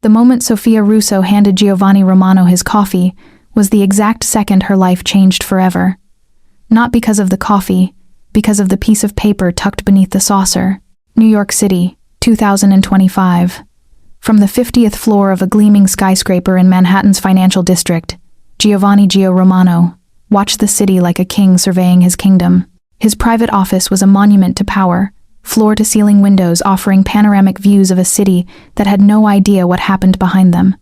The moment Sofia Russo handed Giovanni Romano his coffee was the exact second her life changed forever. Not because of the coffee, because of the piece of paper tucked beneath the saucer. New York City, 2025. From the 50th floor of a gleaming skyscraper in Manhattan's financial district, Giovanni Gio Romano watched the city like a king surveying his kingdom. His private office was a monument to power, floor-to-ceiling windows offering panoramic views of a city that had no idea what happened behind them.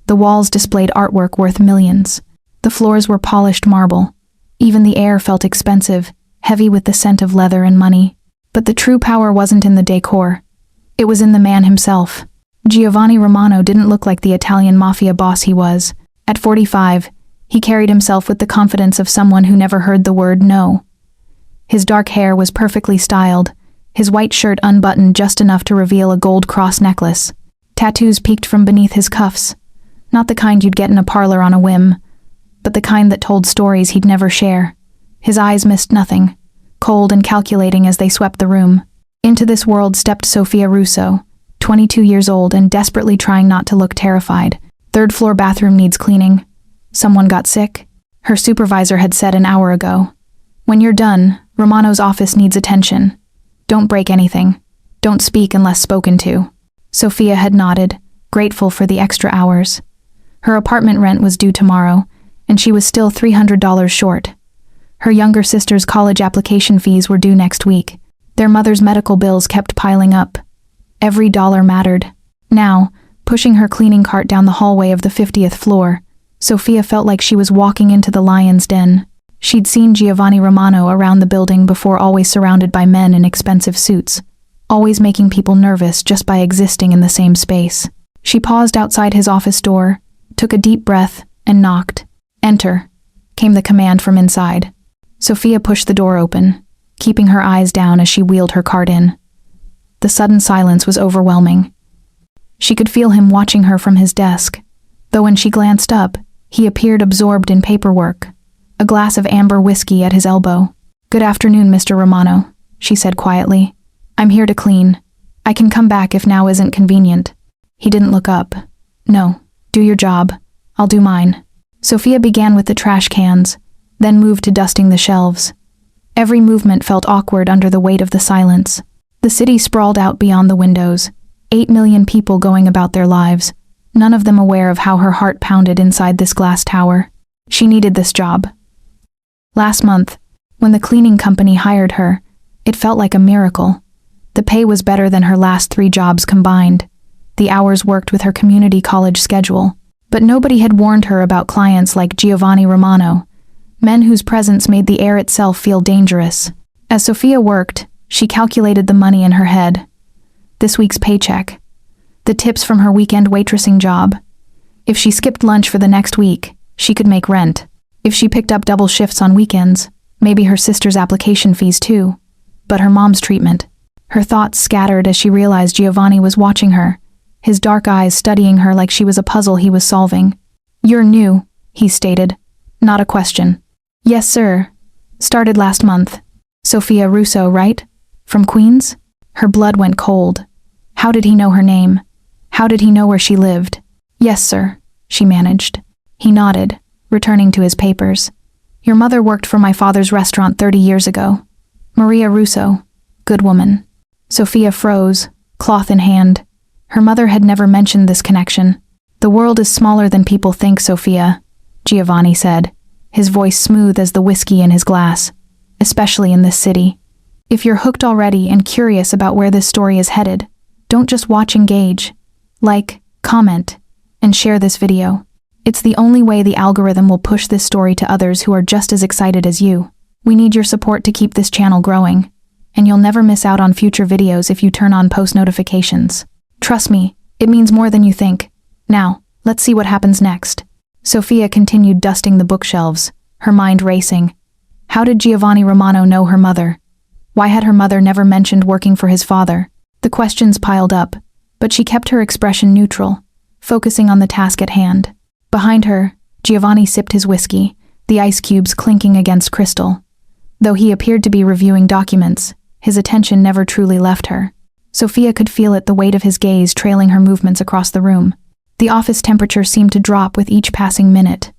The walls displayed artwork worth millions. The floors were polished marble. Even the air felt expensive, heavy with the scent of leather and money. But the true power wasn't in the decor. It was in the man himself. Giovanni Romano didn't look like the Italian Mafia boss he was. At 45, he carried himself with the confidence of someone who never heard the word no. His dark hair was perfectly styled, his white shirt unbuttoned just enough to reveal a gold cross necklace. Tattoos peeked from beneath his cuffs. Not the kind you'd get in a parlor on a whim, but the kind that told stories he'd never share. His eyes missed nothing, cold and calculating as they swept the room. Into this world stepped Sofia Russo, 22 years old and desperately trying not to look terrified. Third-floor bathroom needs cleaning. Someone got sick. Her supervisor had said an hour ago. When you're done, Romano's office needs attention. Don't break anything. Don't speak unless spoken to. Sofia had nodded, grateful for the extra hours. Her apartment rent was due tomorrow, and she was still $300 short. Her younger sister's college application fees were due next week. Their mother's medical bills kept piling up. Every dollar mattered. Now, pushing her cleaning cart down the hallway of the 50th floor, Sofia felt like she was walking into the lion's den. She'd seen Giovanni Romano around the building before, always surrounded by men in expensive suits, always making people nervous just by existing in the same space. She paused outside his office door, took a deep breath, and knocked. "Enter," came the command from inside. Sofia pushed the door open, keeping her eyes down as she wheeled her cart in. The sudden silence was overwhelming. She could feel him watching her from his desk, though when she glanced up, he appeared absorbed in paperwork, a glass of amber whiskey at his elbow. "Good afternoon, Mr. Romano," she said quietly. "I'm here to clean. I can come back if now isn't convenient." He didn't look up. "No, do your job. I'll do mine." Sofia began with the trash cans, then moved to dusting the shelves. Every movement felt awkward under the weight of the silence. The city sprawled out beyond the windows, 8 million people going about their lives, none of them aware of how her heart pounded inside this glass tower. She needed this job. Last month, when the cleaning company hired her, it felt like a miracle. The pay was better than her last 3 jobs combined. The hours worked with her community college schedule. But nobody had warned her about clients like Giovanni Romano, men whose presence made the air itself feel dangerous. As Sofia worked, she calculated the money in her head. This week's paycheck. The tips from her weekend waitressing job. If she skipped lunch for the next week, she could make rent. If she picked up double shifts on weekends, maybe her sister's application fees too. But her mom's treatment. Her thoughts scattered as she realized Giovanni was watching her, his dark eyes studying her like she was a puzzle he was solving. "You're new," he stated. Not a question. "Yes, sir. Started last month. Sofia Russo, right? From Queens?" Her blood went cold. How did he know her name? How did he know where she lived? "Yes, sir," she managed. He nodded, returning to his papers. "Your mother worked for my father's restaurant 30 years ago. Maria Russo. Good woman." Sofia froze, cloth in hand. Her mother had never mentioned this connection. "The world is smaller than people think, Sofia," Giovanni said, his voice smooth as the whiskey in his glass, "especially in this city. If you're hooked already and curious about where this story is headed, don't just watch, engage. Like, comment, and share this video. It's the only way the algorithm will push this story to others who are just as excited as you. We need your support to keep this channel growing, and you'll never miss out on future videos if you turn on post notifications. Trust me, it means more than you think. Now, let's see what happens next." Sofia continued dusting the bookshelves, her mind racing. How did Giovanni Romano know her mother? Why had her mother never mentioned working for his father? The questions piled up, but she kept her expression neutral, focusing on the task at hand. Behind her, Giovanni sipped his whiskey, the ice cubes clinking against crystal. Though he appeared to be reviewing documents, his attention never truly left her. Sofia could feel it, the weight of his gaze trailing her movements across the room. The office temperature seemed to drop with each passing minute,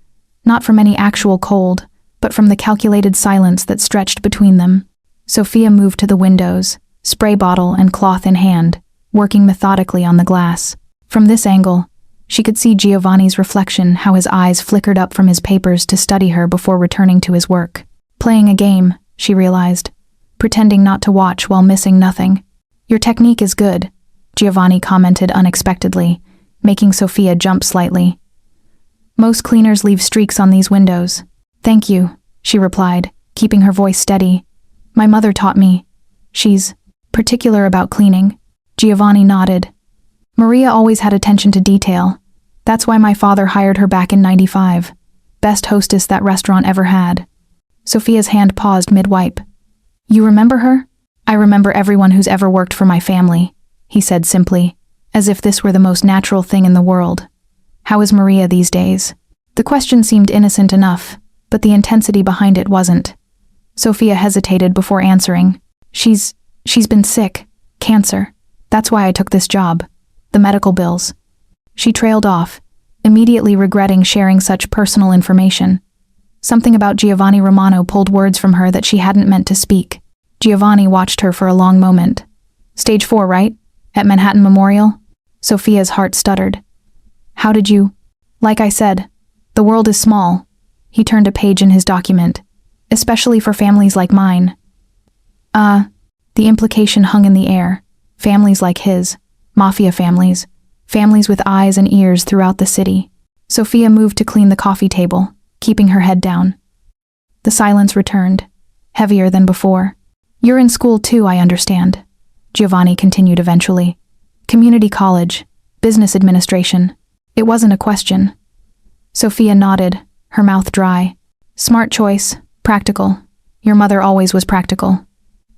not from any actual cold, but from the calculated silence that stretched between them. Sophia moved to the windows, spray bottle and cloth in hand, working methodically on the glass. From this angle, she could see Giovanni's reflection, how his eyes flickered up from his papers to study her before returning to his work. Playing a game, she realized, pretending not to watch while missing nothing. Your technique is good, Giovanni commented unexpectedly, making Sophia jump slightly. Most cleaners leave streaks on these windows. Thank you, she replied, keeping her voice steady. My mother taught me. She's particular about cleaning. Giovanni nodded. Maria always had attention to detail. That's why my father hired her back in '95. Best hostess that restaurant ever had. Sophia's hand paused mid-wipe. You remember her? I remember everyone who's ever worked for my family, he said simply, as if this were the most natural thing in the world. How is Maria these days? The question seemed innocent enough, but the intensity behind it wasn't. Sophia hesitated before answering. She's been sick. Cancer. That's why I took this job. The medical bills. She trailed off, immediately regretting sharing such personal information. Something about Giovanni Romano pulled words from her that she hadn't meant to speak. Giovanni watched her for a long moment. Stage 4, right? At Manhattan Memorial? Sophia's heart stuttered. How did you? Like I said, the world is small. He turned a page in his document. Especially for families like mine. The implication hung in the air. Families like his. Mafia families. Families with eyes and ears throughout the city. Sophia moved to clean the coffee table, keeping her head down. The silence returned, heavier than before. You're in school too, I understand, Giovanni continued eventually. Community college, business administration. It wasn't a question. Sophia nodded, her mouth dry. Smart choice, practical. Your mother always was practical.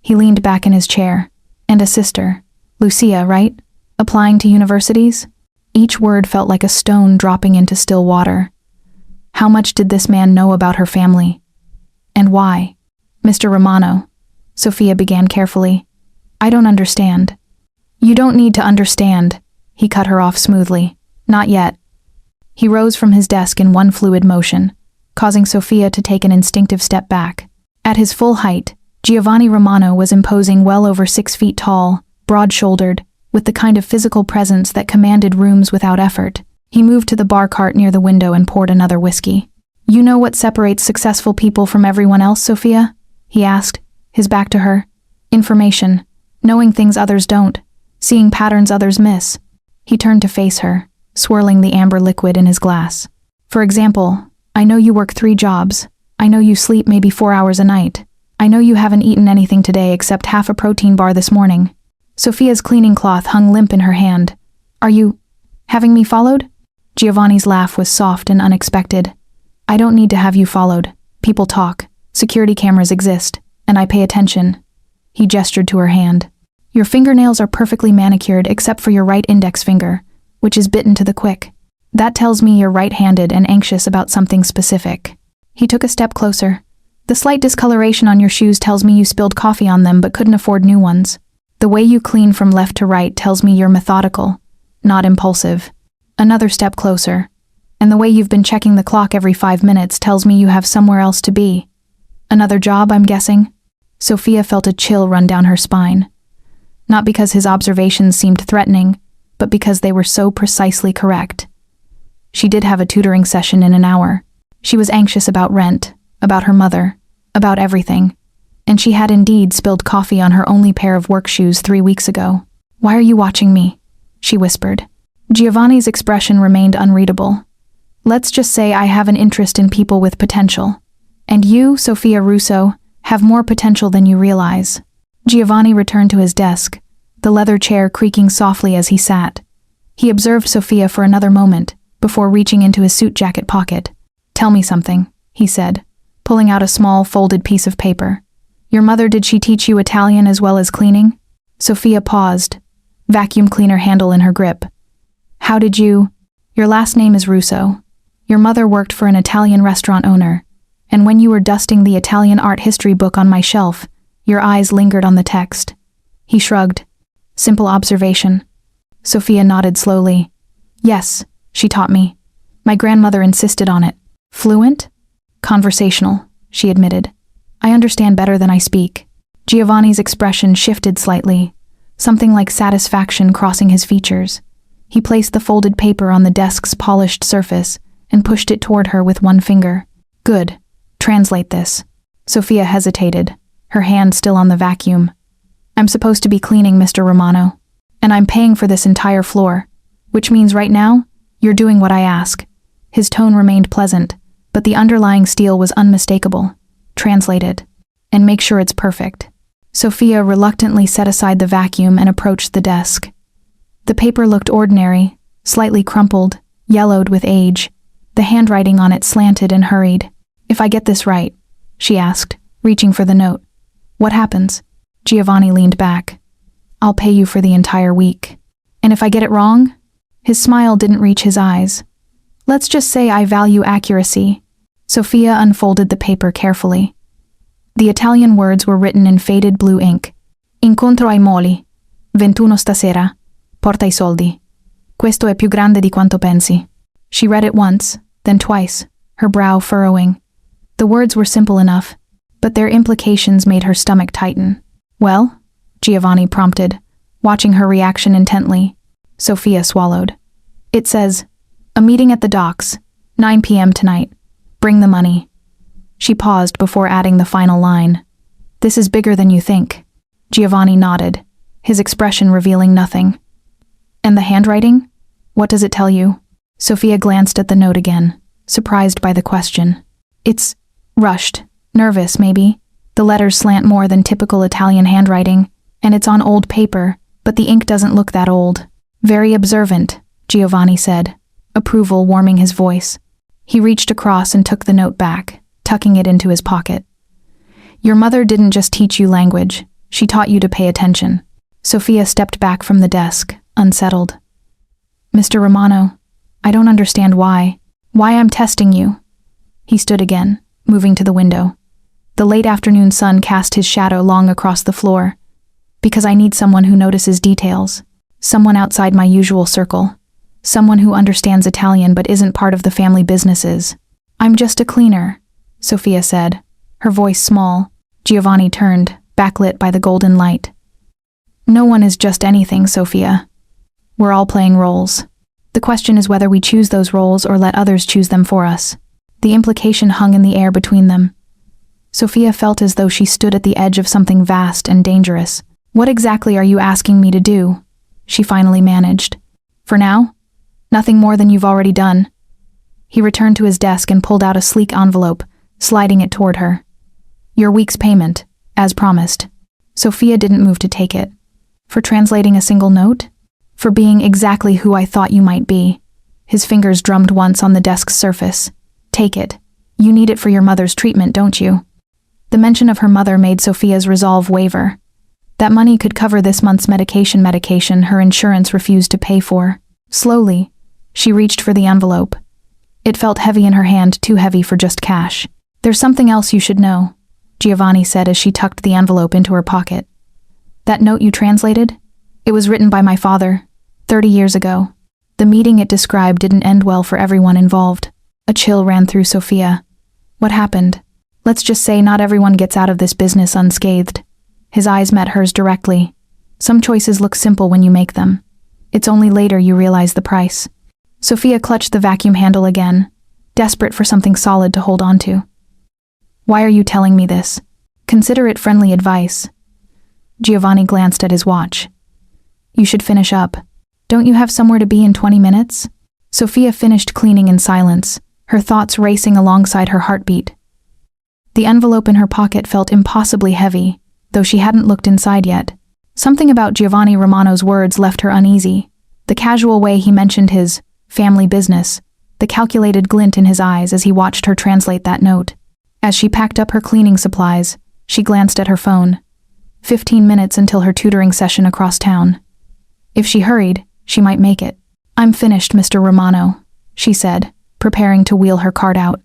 He leaned back in his chair. And a sister, Lucia, right? Applying to universities? Each word felt like a stone dropping into still water. How much did this man know about her family? And why? Mr. Romano, Sophia began carefully. I don't understand. You don't need to understand, he cut her off smoothly. Not yet. He rose from his desk in one fluid motion, causing Sophia to take an instinctive step back. At his full height, Giovanni Romano was imposing, well over 6 feet tall, broad-shouldered, with the kind of physical presence that commanded rooms without effort. He moved to the bar cart near the window and poured another whiskey. You know what separates successful people from everyone else, Sophia? He asked, his back to her. Information. Knowing things others don't. Seeing patterns others miss. He turned to face her, swirling the amber liquid in his glass. For example, I know you work 3 jobs. I know you sleep maybe 4 hours a night. I know you haven't eaten anything today except half a protein bar this morning. Sophia's cleaning cloth hung limp in her hand. Are you having me followed? Giovanni's laugh was soft and unexpected. I don't need to have you followed. People talk. Security cameras exist, and I pay attention. He gestured to her hand. Your fingernails are perfectly manicured except for your right index finger, which is bitten to the quick. That tells me you're right-handed and anxious about something specific. He took a step closer. The slight discoloration on your shoes tells me you spilled coffee on them but couldn't afford new ones. The way you clean from left to right tells me you're methodical, not impulsive. Another step closer. And the way you've been checking the clock every 5 minutes tells me you have somewhere else to be. Another job, I'm guessing? Sophia felt a chill run down her spine. Not because his observations seemed threatening, but because they were so precisely correct. She did have a tutoring session in an hour. She was anxious about rent, about her mother, about everything. And she had indeed spilled coffee on her only pair of work shoes 3 weeks ago. Why are you watching me? She whispered. Giovanni's expression remained unreadable. Let's just say I have an interest in people with potential. And you, Sophia Russo, have more potential than you realize. Giovanni returned to his desk, the leather chair creaking softly as he sat. He observed Sophia for another moment, before reaching into his suit jacket pocket. Tell me something, he said, pulling out a small, folded piece of paper. Your mother, did she teach you Italian as well as cleaning? Sophia paused, vacuum cleaner handle in her grip. How did you? Your last name is Russo. Your mother worked for an Italian restaurant owner, and when you were dusting the Italian art history book on my shelf, your eyes lingered on the text. He shrugged. Simple observation. Sophia nodded slowly. Yes, She taught me. My grandmother insisted on it. Fluent? Conversational, she admitted. I understand better than I speak. Giovanni's expression shifted slightly, something like satisfaction crossing his features. He placed the folded paper on the desk's polished surface and pushed it toward her with one finger. Good. Translate this. Sophia hesitated, her hand still on the vacuum. I'm supposed to be cleaning, Mr. Romano. And I'm paying for this entire floor, which means right now, you're doing what I ask. His tone remained pleasant, but the underlying steel was unmistakable. Translated. And make sure it's perfect. Sophia reluctantly set aside the vacuum and approached the desk. The paper looked ordinary, slightly crumpled, yellowed with age. The handwriting on it slanted and hurried. If I get this right, she asked, reaching for the note. What happens? Giovanni leaned back. I'll pay you for the entire week. And if I get it wrong? His smile didn't reach his eyes. Let's just say I value accuracy. Sophia unfolded the paper carefully. The Italian words were written in faded blue ink. Incontro ai moli. 21 stasera. Porta I soldi. Questo è più grande di quanto pensi. She read it once, then twice, her brow furrowing. The words were simple enough, but their implications made her stomach tighten. Well? Giovanni prompted, watching her reaction intently. Sophia swallowed. It says, a meeting at the docks, 9 p.m. tonight. Bring the money. She paused before adding the final line. This is bigger than you think. Giovanni nodded, his expression revealing nothing. And the handwriting? What does it tell you? Sophia glanced at the note again, surprised by the question. It's rushed, nervous maybe. The letters slant more than typical Italian handwriting, and it's on old paper, but the ink doesn't look that old. Very observant, Giovanni said, approval warming his voice. He reached across and took the note back, tucking it into his pocket. Your mother didn't just teach you language, she taught you to pay attention. Sophia stepped back from the desk, unsettled. Mr. Romano, I don't understand why I'm testing you. He stood again, moving to the window. The late afternoon sun cast his shadow long across the floor. Because I need someone who notices details. Someone outside my usual circle. Someone who understands Italian but isn't part of the family businesses. I'm just a cleaner, Sophia said, her voice small. Giovanni turned, backlit by the golden light. No one is just anything, Sophia. We're all playing roles. The question is whether we choose those roles or let others choose them for us. The implication hung in the air between them. Sophia felt as though she stood at the edge of something vast and dangerous. What exactly are you asking me to do? She finally managed. For now, nothing more than you've already done. He returned to his desk and pulled out a sleek envelope, sliding it toward her. Your week's payment, as promised. Sophia didn't move to take it. For translating a single note? For being exactly who I thought you might be. His fingers drummed once on the desk's surface. Take it. You need it for your mother's treatment, don't you? The mention of her mother made Sophia's resolve waver. That money could cover this month's medication her insurance refused to pay for. Slowly, she reached for the envelope. It felt heavy in her hand, too heavy for just cash. There's something else you should know, Giovanni said as she tucked the envelope into her pocket. That note you translated? It was written by my father, 30 years ago. The meeting it described didn't end well for everyone involved. A chill ran through Sophia. What happened? Let's just say not everyone gets out of this business unscathed. His eyes met hers directly. Some choices look simple when you make them. It's only later you realize the price. Sophia clutched the vacuum handle again, desperate for something solid to hold on to. Why are you telling me this? Consider it friendly advice. Giovanni glanced at his watch. You should finish up. Don't you have somewhere to be in 20 minutes? Sophia finished cleaning in silence, her thoughts racing alongside her heartbeat. The envelope in her pocket felt impossibly heavy, though she hadn't looked inside yet. Something about Giovanni Romano's words left her uneasy. The casual way he mentioned his family business, the calculated glint in his eyes as he watched her translate that note. As she packed up her cleaning supplies, she glanced at her phone. 15 minutes until her tutoring session across town. If she hurried, she might make it. I'm finished, Mr. Romano, she said, preparing to wheel her cart out.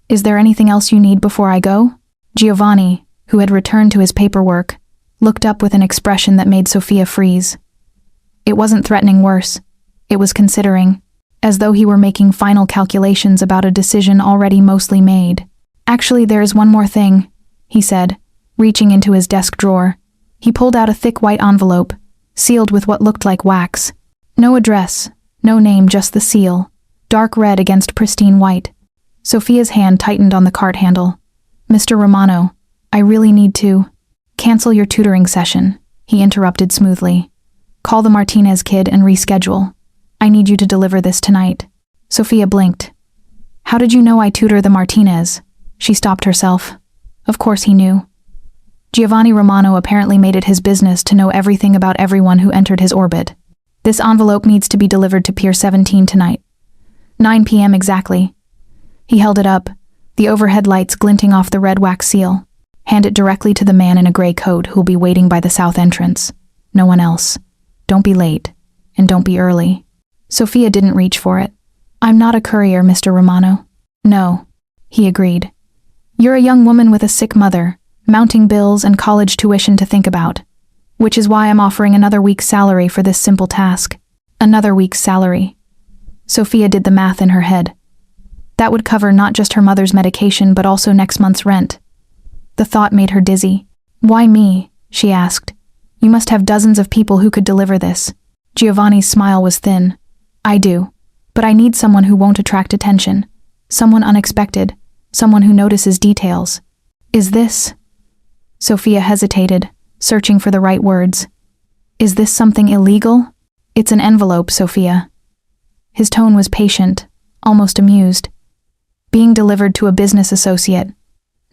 Is there anything else you need before I go? Giovanni, who had returned to his paperwork, looked up with an expression that made Sophia freeze. It wasn't threatening worse. It was considering. as though he were making final calculations about a decision already mostly made. "Actually, there is one more thing," he said, reaching into his desk drawer. He pulled out a thick white envelope, sealed with what looked like wax. No address, no name, just the seal, dark red against pristine white. Sophia's hand tightened on the cart handle. "Mr. Romano, I really need to—" "Cancel your tutoring session," he interrupted smoothly. "Call the Martinez kid and reschedule. I need you to deliver this tonight." Sophia blinked. "How did you know I tutor the Martinez?" She stopped herself. Of course he knew. Giovanni Romano apparently made it his business to know everything about everyone who entered his orbit. "This envelope needs to be delivered to Pier 17 tonight. 9 p.m. exactly." He held it up, the overhead lights glinting off the red wax seal. "Hand it directly to the man in a gray coat who'll be waiting by the south entrance. No one else. Don't be late, and don't be early." Sophia didn't reach for it. "I'm not a courier, Mr. Romano." "No," he agreed. "You're a young woman with a sick mother, mounting bills and college tuition to think about. Which is why I'm offering another week's salary for this simple task." Another week's salary. Sophia did the math in her head. That would cover not just her mother's medication but also next month's rent. The thought made her dizzy. "Why me?" she asked. "You must have dozens of people who could deliver this." Giovanni's smile was thin. "I do. But I need someone who won't attract attention. Someone unexpected. Someone who notices details." "Is this—" Sophia hesitated, searching for the right words. "Is this something illegal?" "It's an envelope, Sophia." His tone was patient, almost amused. "Being delivered to a business associate.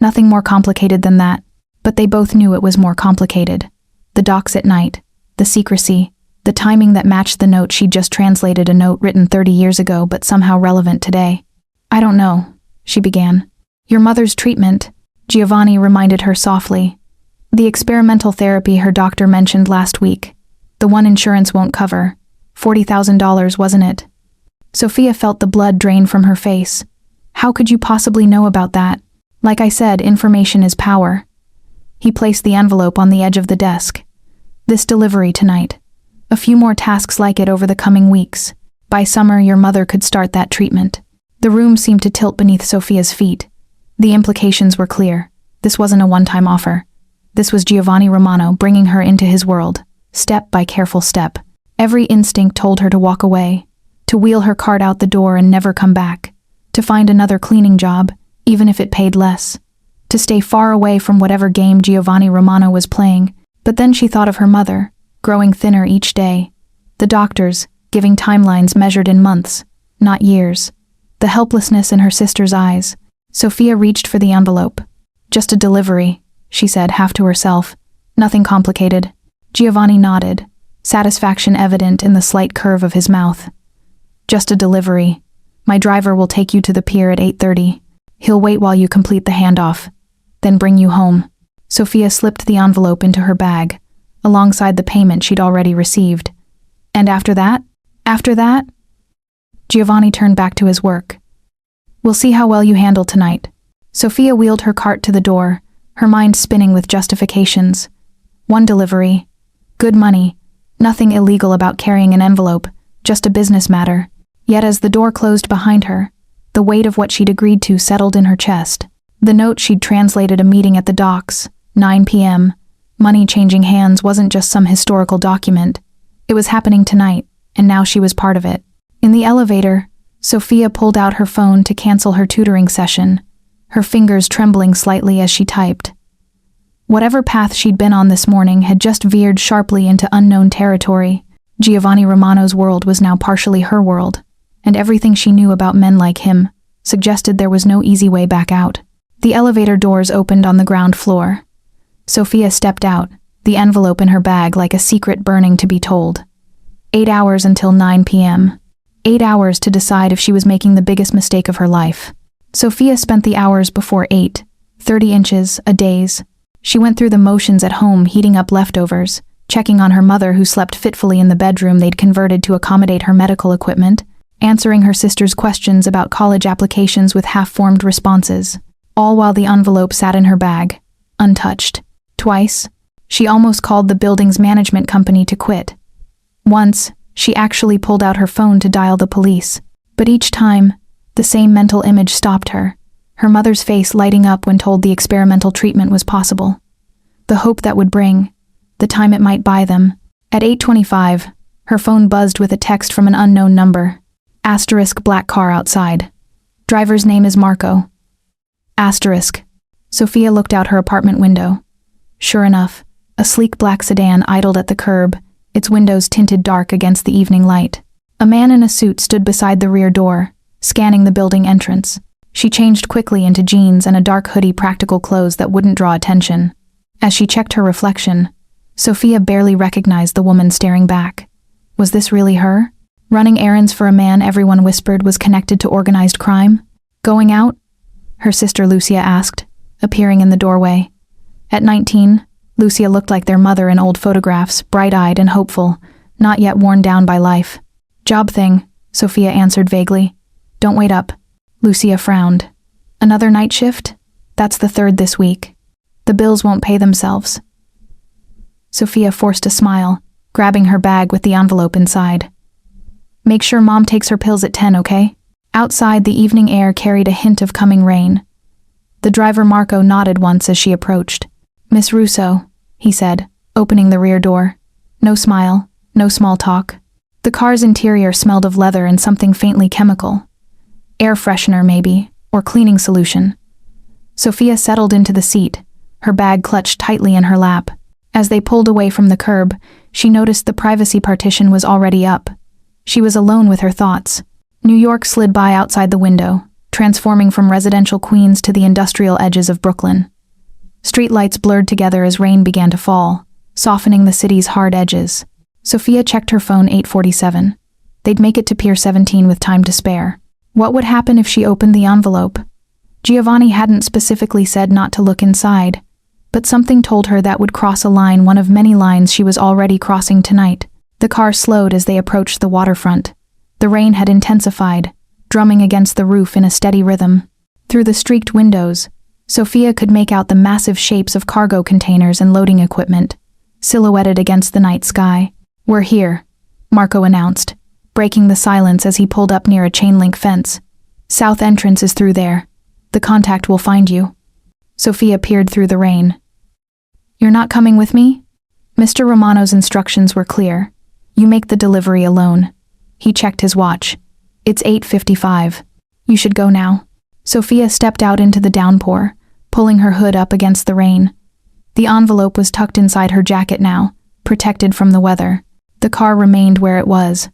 Nothing more complicated than that." But they both knew it was more complicated. The docs at night, the secrecy, the timing that matched the note she'd just translated, a note written 30 years ago but somehow relevant today. "I don't know," she began. "Your mother's treatment," Giovanni reminded her softly. "The experimental therapy her doctor mentioned last week. The one insurance won't cover. $40,000, wasn't it?" Sophia felt the blood drain from her face. "How could you possibly know about that? Like I said, information is power." He placed the envelope on the edge of the desk. "This delivery tonight. A few more tasks like it over the coming weeks. By summer, your mother could start that treatment." The room seemed to tilt beneath Sophia's feet. The implications were clear. This wasn't a one-time offer. This was Giovanni Romano bringing her into his world, step by careful step. Every instinct told her to walk away, to wheel her cart out the door and never come back, to find another cleaning job, even if it paid less, to stay far away from whatever game Giovanni Romano was playing. But then she thought of her mother, growing thinner each day. The doctors, giving timelines measured in months, not years. The helplessness in her sister's eyes. Sophia reached for the envelope. "Just a delivery," she said, half to herself. "Nothing complicated." Giovanni nodded, satisfaction evident in the slight curve of his mouth. "Just a delivery. My driver will take you to the pier at 8:30. He'll wait while you complete the handoff, then bring you home." Sophia slipped the envelope into her bag, alongside the payment she'd already received. "And after that?" "After that?" Giovanni turned back to his work. "We'll see how well you handle tonight." Sophia wheeled her cart to the door, her mind spinning with justifications. One delivery. Good money. Nothing illegal about carrying an envelope, just a business matter. Yet as the door closed behind her, the weight of what she'd agreed to settled in her chest. The note she'd translated, a meeting at the docks, 9 p.m. Money changing hands wasn't just some historical document. It was happening tonight, and now she was part of it. In the elevator, Sophia pulled out her phone to cancel her tutoring session, her fingers trembling slightly as she typed. Whatever path she'd been on this morning had just veered sharply into unknown territory. Giovanni Romano's world was now partially her world, and everything she knew about men like him suggested there was no easy way back out. The elevator doors opened on the ground floor. Sophia stepped out, the envelope in her bag like a secret burning to be told. 8 hours until 9 p.m. 8 hours to decide if she was making the biggest mistake of her life. Sophia spent the hours before 8, 30 inches, a daze. She went through the motions at home, heating up leftovers, checking on her mother who slept fitfully in the bedroom they'd converted to accommodate her medical equipment, answering her sister's questions about college applications with half-formed responses, all while the envelope sat in her bag, untouched. Twice, she almost called the building's management company to quit. Once, she actually pulled out her phone to dial the police. But each time, the same mental image stopped her, her mother's face lighting up when told the experimental treatment was possible. The hope that would bring, the time it might buy them. At 8:25, her phone buzzed with a text from an unknown number. Asterisk black car outside. Driver's name is Marco. Asterisk. Sophia looked out her apartment window. Sure enough, a sleek black sedan idled at the curb, its windows tinted dark against the evening light. A man in a suit stood beside the rear door, scanning the building entrance. She changed quickly into jeans and a dark hoodie, practical clothes that wouldn't draw attention. As she checked her reflection, Sophia barely recognized the woman staring back. Was this really her? Running errands for a man everyone whispered was connected to organized crime? Going out? Her sister Lucia asked, appearing in the doorway. At 19, Lucia looked like their mother in old photographs, bright-eyed and hopeful, not yet worn down by life. Job thing, Sophia answered vaguely. Don't wait up. Lucia frowned. Another night shift? That's the third this week. The bills won't pay themselves. Sophia forced a smile, grabbing her bag with the envelope inside. Make sure Mom takes her pills at 10, okay? Outside, the evening air carried a hint of coming rain. The driver Marco nodded once as she approached. Miss Russo, he said, opening the rear door. No smile, no small talk. The car's interior smelled of leather and something faintly chemical. Air freshener, maybe, or cleaning solution. Sophia settled into the seat, her bag clutched tightly in her lap. As they pulled away from the curb, she noticed the privacy partition was already up. She was alone with her thoughts. New York slid by outside the window, transforming from residential Queens to the industrial edges of Brooklyn. Streetlights blurred together as rain began to fall, softening the city's hard edges. Sophia checked her phone. 8:47. They'd make it to Pier 17 with time to spare. What would happen if she opened the envelope? Giovanni hadn't specifically said not to look inside, but something told her that would cross a line, one of many lines she was already crossing tonight. The car slowed as they approached the waterfront. The rain had intensified, drumming against the roof in a steady rhythm. Through the streaked windows, Sophia could make out the massive shapes of cargo containers and loading equipment, silhouetted against the night sky. We're here, Marco announced, breaking the silence as he pulled up near a chain-link fence. South entrance is through there. The contact will find you. Sophia peered through the rain. You're not coming with me? Mr. Romano's instructions were clear. You make the delivery alone. He checked his watch. It's 8:55. You should go now. Sophia stepped out into the downpour, pulling her hood up against the rain. The envelope was tucked inside her jacket now, protected from the weather. The car remained where it was,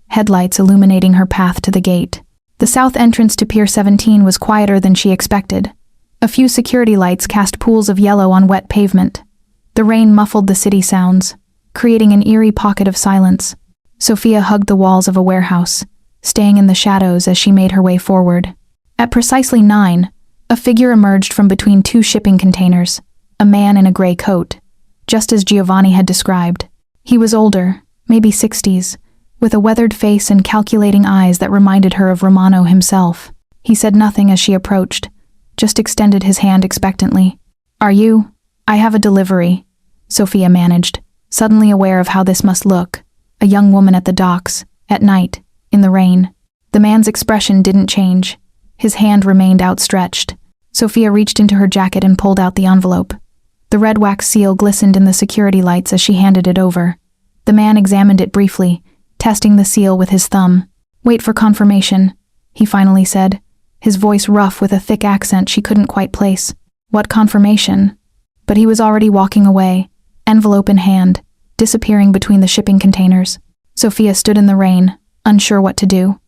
headlights illuminating her path to the gate. The south entrance to Pier 17 was quieter than she expected. A few security lights cast pools of yellow on wet pavement. The rain muffled the city sounds, creating an eerie pocket of silence. Sophia hugged the walls of a warehouse, staying in the shadows as she made her way forward. At precisely 9, a figure emerged from between two shipping containers, a man in a gray coat, just as Giovanni had described. He was older, maybe 60s, with a weathered face and calculating eyes that reminded her of Romano himself. He said nothing as she approached, just extended his hand expectantly. Are you? I have a delivery, Sophia managed, suddenly aware of how this must look. A young woman at the docks, at night, in the rain. The man's expression didn't change. His hand remained outstretched. Sophia reached into her jacket and pulled out the envelope. The red wax seal glistened in the security lights as she handed it over. The man examined it briefly, testing the seal with his thumb. Wait for confirmation, he finally said, his voice rough with a thick accent she couldn't quite place. What confirmation? But he was already walking away, envelope in hand, disappearing between the shipping containers. Sophia stood in the rain, unsure what to do.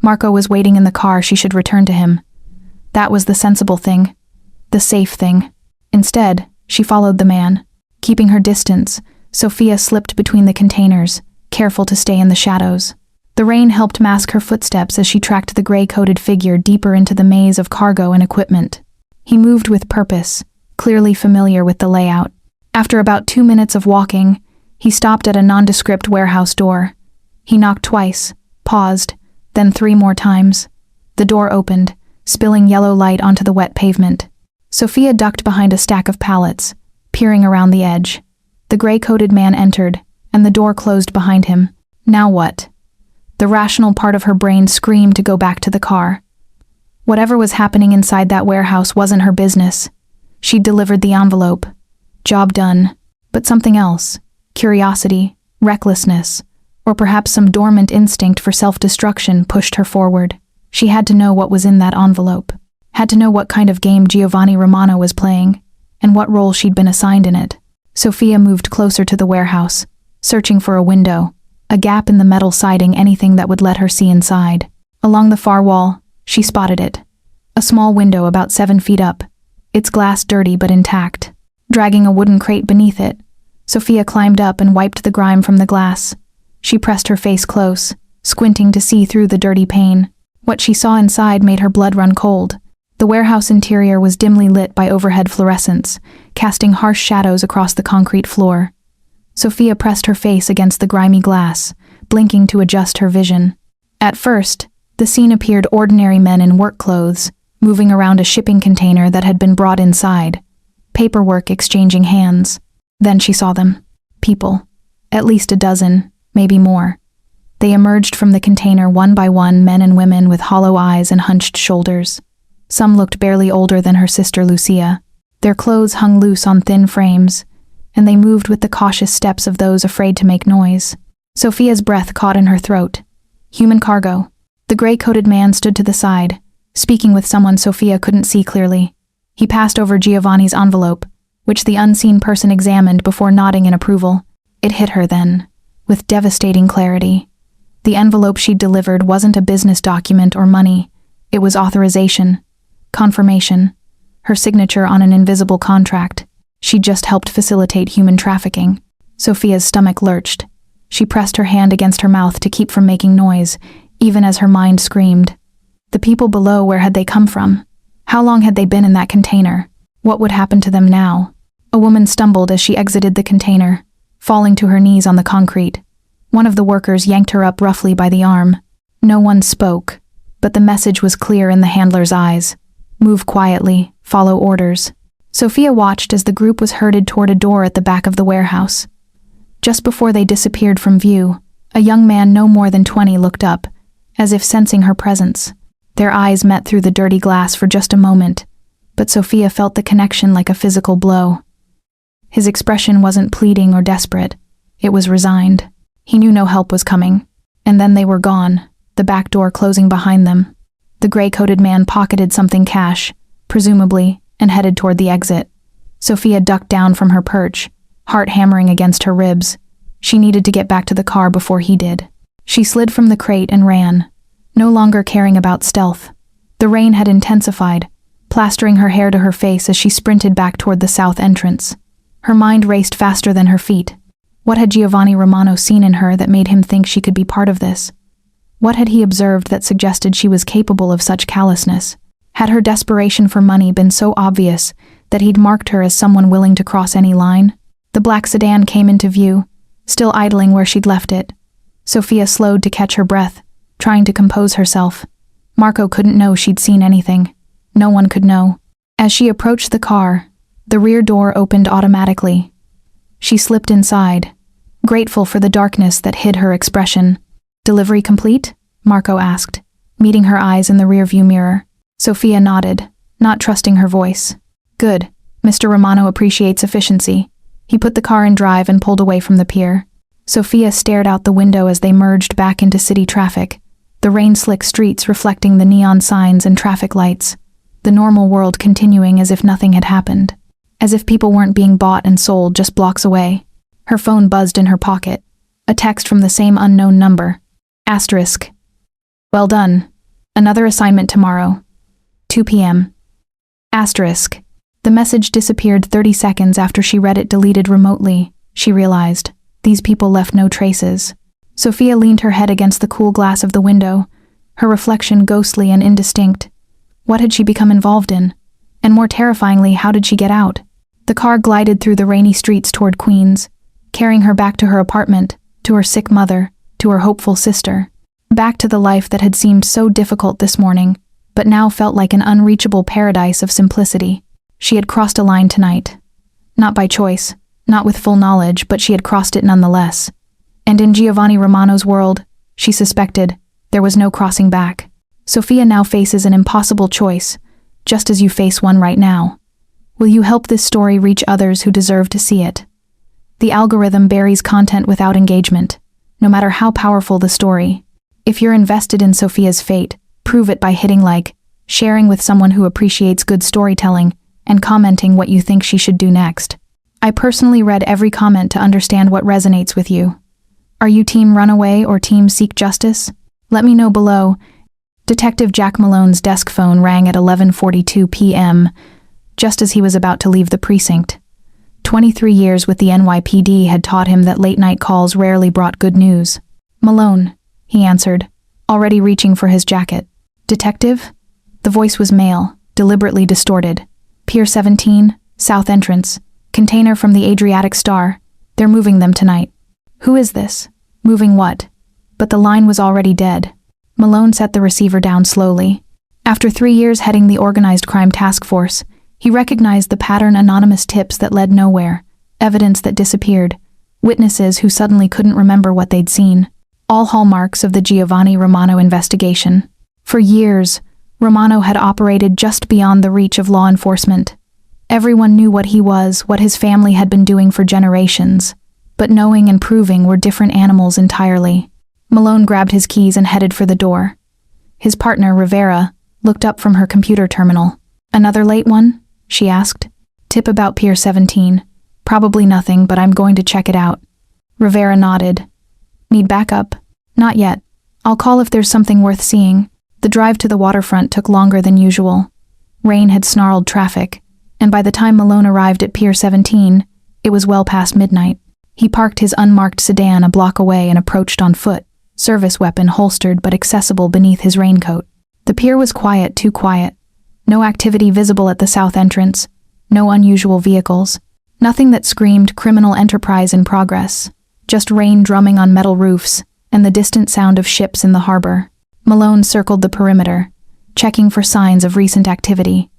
Marco was waiting in the car. She should return to him. That was the sensible thing, the safe thing. Instead, she followed the man. Keeping her distance, Sophia slipped between the containers, careful to stay in the shadows. The rain helped mask her footsteps as she tracked the gray-coated figure deeper into the maze of cargo and equipment. He moved with purpose, clearly familiar with the layout. After about 2 minutes of walking, he stopped at a nondescript warehouse door. He knocked twice, paused, then 3 more times. The door opened, spilling yellow light onto the wet pavement. Sophia ducked behind a stack of pallets, peering around the edge. The gray-coated man entered, and the door closed behind him. Now what? The rational part of her brain screamed to go back to the car. Whatever was happening inside that warehouse wasn't her business. She'd delivered the envelope. Job done. But something else. Curiosity, recklessness, or perhaps some dormant instinct for self-destruction pushed her forward. She had to know what was in that envelope. Had to know what kind of game Giovanni Romano was playing, and what role she'd been assigned in it. Sophia moved closer to the warehouse, searching for a window, a gap in the metal siding, anything that would let her see inside. Along the far wall, she spotted it. A small window about 7 feet up, its glass dirty but intact. Dragging a wooden crate beneath it, Sophia climbed up and wiped the grime from the glass. She pressed her face close, squinting to see through the dirty pane. What she saw inside made her blood run cold. The warehouse interior was dimly lit by overhead fluorescents, casting harsh shadows across the concrete floor. Sophia pressed her face against the grimy glass, blinking to adjust her vision. At first, the scene appeared ordinary men in work clothes, moving around a shipping container that had been brought inside. Paperwork exchanging hands. Then she saw them. People. At least a dozen, maybe more. They emerged from the container one by one, men and women with hollow eyes and hunched shoulders. Some looked barely older than her sister Lucia. Their clothes hung loose on thin frames, and they moved with the cautious steps of those afraid to make noise. Sophia's breath caught in her throat. Human cargo. The gray-coated man stood to the side, speaking with someone Sophia couldn't see clearly. He passed over Giovanni's envelope, which the unseen person examined before nodding in approval. It hit her then, with devastating clarity. The envelope she'd delivered wasn't a business document or money. It was authorization, confirmation, her signature on an invisible contract. She'd just helped facilitate human trafficking. Sophia's stomach lurched. She pressed her hand against her mouth to keep from making noise, even as her mind screamed. The people below, where had they come from? How long had they been in that container? What would happen to them now? A woman stumbled as she exited the container, falling to her knees on the concrete. One of the workers yanked her up roughly by the arm. No one spoke, but the message was clear in the handler's eyes. Move quietly, follow orders. Sophia watched as the group was herded toward a door at the back of the warehouse. Just before they disappeared from view, a young man no more than 20 looked up, as if sensing her presence. Their eyes met through the dirty glass for just a moment, but Sophia felt the connection like a physical blow. His expression wasn't pleading or desperate. It was resigned. He knew no help was coming. And then they were gone, the back door closing behind them. The gray-coated man pocketed something cash, presumably, and headed toward the exit. Sophia ducked down from her perch, heart hammering against her ribs. She needed to get back to the car before he did. She slid from the crate and ran, no longer caring about stealth. The rain had intensified, plastering her hair to her face as she sprinted back toward the south entrance. Her mind raced faster than her feet. What had Giovanni Romano seen in her that made him think she could be part of this? What had he observed that suggested she was capable of such callousness? Had her desperation for money been so obvious that he'd marked her as someone willing to cross any line? The black sedan came into view, still idling where she'd left it. Sophia slowed to catch her breath, trying to compose herself. Marco couldn't know she'd seen anything. No one could know. As she approached the car, the rear door opened automatically. She slipped inside, grateful for the darkness that hid her expression. "Delivery complete?" Marco asked, meeting her eyes in the rearview mirror. Sophia nodded, not trusting her voice. "Good. Mr. Romano appreciates efficiency." He put the car in drive and pulled away from the pier. Sophia stared out the window as they merged back into city traffic, the rain-slick streets reflecting the neon signs and traffic lights, the normal world continuing as if nothing had happened, as if people weren't being bought and sold just blocks away. Her phone buzzed in her pocket, a text from the same unknown number. Asterisk. "Well done. Another assignment tomorrow. 2 p.m. Asterisk. The message disappeared 30 seconds after she read it deleted remotely. She realized, these people left no traces. Sophia leaned her head against the cool glass of the window, her reflection ghostly and indistinct. What had she become involved in? And more terrifyingly, how did she get out? The car glided through the rainy streets toward Queens, carrying her back to her apartment, to her sick mother, to her hopeful sister. Back to the life that had seemed so difficult this morning, but now felt like an unreachable paradise of simplicity. She had crossed a line tonight. Not by choice, not with full knowledge, but she had crossed it nonetheless. And in Giovanni Romano's world, She suspected. There was no crossing back. Sophia now faces an impossible choice, just as you face one right now. Will you help this story reach others who deserve to see it? The algorithm buries content without engagement, no matter how powerful the story. If you're invested in Sophia's fate, prove it by hitting like, sharing with someone who appreciates good storytelling, and commenting what you think she should do next. I personally read every comment to understand what resonates with you. Are you Team Runaway or Team Seek Justice? Let me know below. Detective Jack Malone's desk phone rang at 11:42 p.m., just as he was about to leave the precinct. 23 years with the NYPD had taught him that late-night calls rarely brought good news. "Malone," he answered, already reaching for his jacket. "Detective?" The voice was male, deliberately distorted. "Pier 17, South Entrance. Container from the Adriatic Star. They're moving them tonight." "Who is this? Moving what?" But the line was already dead. Malone set the receiver down slowly. After 3 years heading the organized crime task force, he recognized the pattern: anonymous tips that led nowhere, evidence that disappeared, witnesses who suddenly couldn't remember what they'd seen. All hallmarks of the Giovanni Romano investigation. For years, Romano had operated just beyond the reach of law enforcement. Everyone knew what he was, what his family had been doing for generations, but knowing and proving were different animals entirely. Malone grabbed his keys and headed for the door. His partner, Rivera, looked up from her computer terminal. "Another late one?" she asked. "Tip about Pier 17. Probably nothing, but I'm going to check it out." Rivera nodded. "Need backup?" "Not yet. I'll call if there's something worth seeing." The drive to the waterfront took longer than usual. Rain had snarled traffic, and by the time Malone arrived at Pier 17, it was well past midnight. He parked his unmarked sedan a block away and approached on foot, service weapon holstered but accessible beneath his raincoat. The pier was quiet, too quiet. No activity visible at the south entrance, no unusual vehicles, nothing that screamed criminal enterprise in progress, just rain drumming on metal roofs and the distant sound of ships in the harbor. Malone circled the perimeter, checking for signs of recent activity.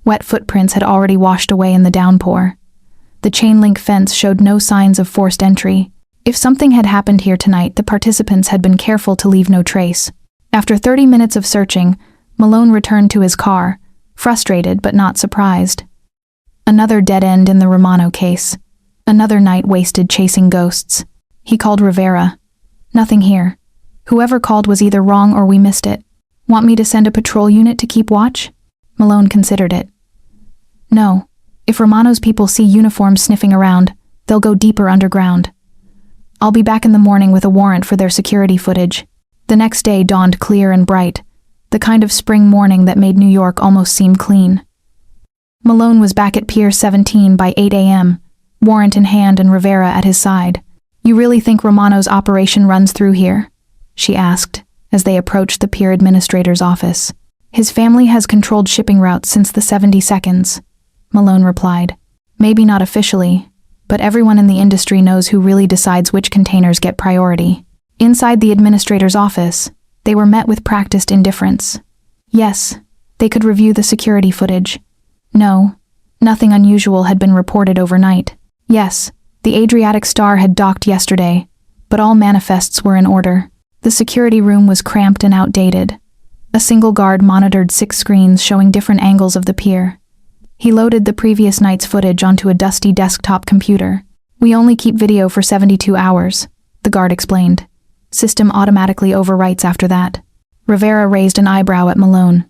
Wet footprints had already washed away in the downpour. The chain-link fence showed no signs of forced entry. If something had happened here tonight, the participants had been careful to leave no trace. After 30 minutes of searching, Malone returned to his car, frustrated but not surprised. Another dead end in the Romano case. Another night wasted chasing ghosts. He called Rivera. "Nothing here. Whoever called was either wrong or we missed it. Want me to send a patrol unit to keep watch?" Malone considered it. "No. If Romano's people see uniforms sniffing around, they'll go deeper underground. I'll be back in the morning with a warrant for their security footage." The next day dawned clear and bright, the kind of spring morning that made New York almost seem clean. Malone was back at Pier 17 by 8 a.m., warrant in hand and Rivera at his side. "You really think Romano's operation runs through here?" she asked, as they approached the pier administrator's office. "His family has controlled shipping routes since the 72nds, Malone replied. "Maybe not officially, but everyone in the industry knows who really decides which containers get priority." Inside the administrator's office, they were met with practiced indifference. Yes, they could review the security footage. No, nothing unusual had been reported overnight. Yes, the Adriatic Star had docked yesterday, but all manifests were in order. The security room was cramped and outdated. A single guard monitored 6 screens showing different angles of the pier. He loaded the previous night's footage onto a dusty desktop computer. "We only keep video for 72 hours, the guard explained. "System automatically overwrites after that." Rivera raised an eyebrow at Malone.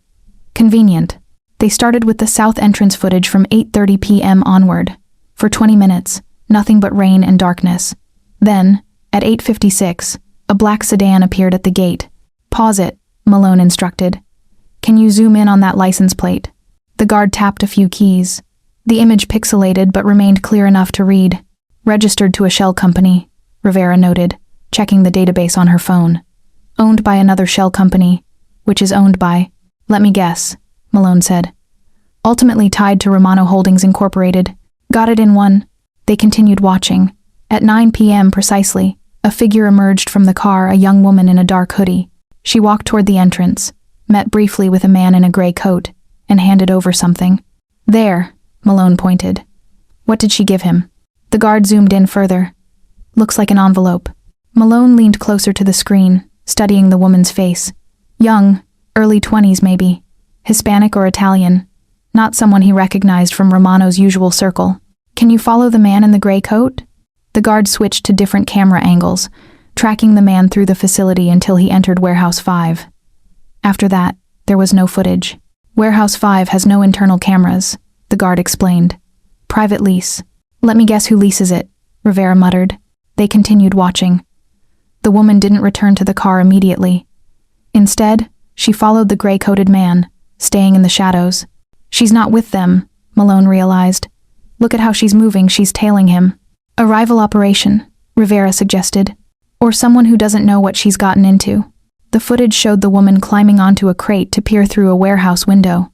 "Convenient." They started with the south entrance footage from 8:30 p.m. onward. For 20 minutes, nothing but rain and darkness. Then, at 8:56, a black sedan appeared at the gate. "Pause it," Malone instructed. "Can you zoom in on that license plate?" The guard tapped a few keys. The image pixelated but remained clear enough to read. "Registered to a shell company," Rivera noted, checking the database on her phone. "Owned by another shell company, which is owned by, let me guess," Malone said. "Ultimately tied to Romano Holdings Incorporated. Got it in one." They continued watching. At 9 p.m. precisely, a figure emerged from the car, a young woman in a dark hoodie. She walked toward the entrance, met briefly with a man in a gray coat, and handed over something. "There," Malone pointed. "What did she give him?" The guard zoomed in further. "Looks like an envelope." Malone leaned closer to the screen, studying the woman's face. Young, early 20s maybe. Hispanic or Italian. Not someone he recognized from Romano's usual circle. "Can you follow the man in the gray coat?" The guard switched to different camera angles, tracking the man through the facility until he entered Warehouse 5. After that, there was no footage. "Warehouse 5 has no internal cameras," the guard explained. "Private lease." "Let me guess who leases it," Rivera muttered. They continued watching. The woman didn't return to the car immediately. Instead, she followed the gray-coated man, staying in the shadows. "She's not with them," Malone realized. "Look at how she's moving, she's tailing him." "A rival operation," Rivera suggested. "Or someone who doesn't know what she's gotten into." The footage showed the woman climbing onto a crate to peer through a warehouse window.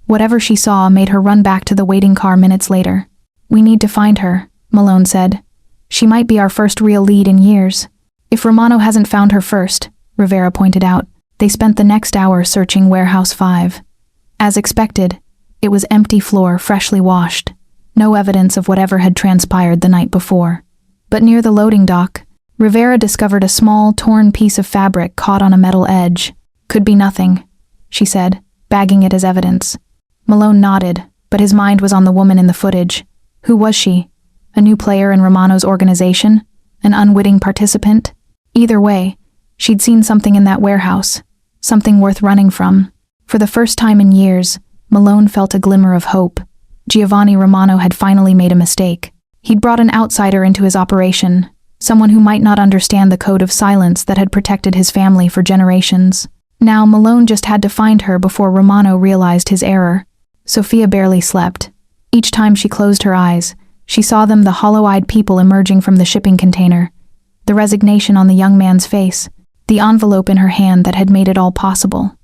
Whatever she saw made her run back to the waiting car minutes later. "We need to find her," Malone said. "She might be our first real lead in years." "If Romano hasn't found her first," Rivera pointed out. They spent the next hour searching Warehouse 5. As expected, it was empty floor, freshly washed. No evidence of whatever had transpired the night before. But near the loading dock, Rivera discovered a small, torn piece of fabric caught on a metal edge. "Could be nothing," she said, bagging it as evidence. Malone nodded, but his mind was on the woman in the footage. Who was she? A new player in Romano's organization? An unwitting participant? Either way, she'd seen something in that warehouse, something worth running from. For the first time in years, Malone felt a glimmer of hope. Giovanni Romano had finally made a mistake. He'd brought an outsider into his operation, someone who might not understand the code of silence that had protected his family for generations. Now Malone just had to find her before Romano realized his error. Sophia barely slept. Each time she closed her eyes, she saw them, the hollow-eyed people emerging from the shipping container, the resignation on the young man's face, the envelope in her hand that had made it all possible.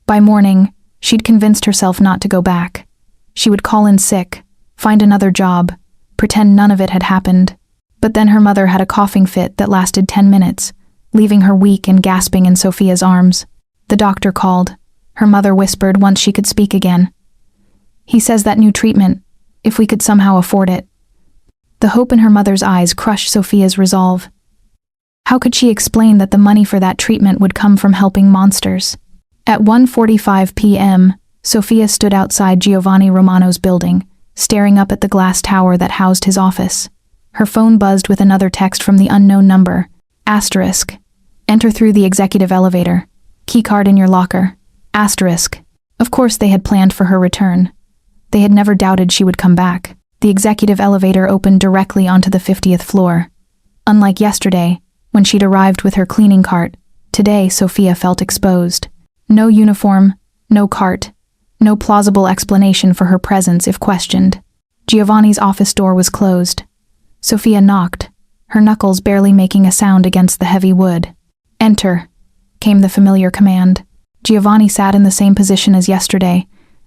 By morning, she'd convinced herself not to go back. She would call in sick, find another job, pretend none of it had happened. But then her mother had a coughing fit that lasted 10 minutes, leaving her weak and gasping in Sophia's arms. The doctor called. Her mother whispered once she could speak again. "He says that new treatment, if we could somehow afford it." The hope in her mother's eyes crushed Sophia's resolve. How could she explain that the money for that treatment would come from helping monsters? At 1:45 p.m., Sophia stood outside Giovanni Romano's building, staring up at the glass tower that housed his office. Her phone buzzed with another text from the unknown number. Asterisk. "Enter through the executive elevator. Keycard in your locker." Asterisk. Of course they had planned for her return. They had never doubted she would come back. The executive elevator opened directly onto the 50th floor. Unlike yesterday, when she'd arrived with her cleaning cart, today Sophia felt exposed. No uniform, no cart, no plausible explanation for her presence if questioned. Giovanni's office door was closed. Sophia knocked, her knuckles barely making a sound against the heavy wood. "Enter," came the familiar command. Giovanni sat in the same position as yesterday,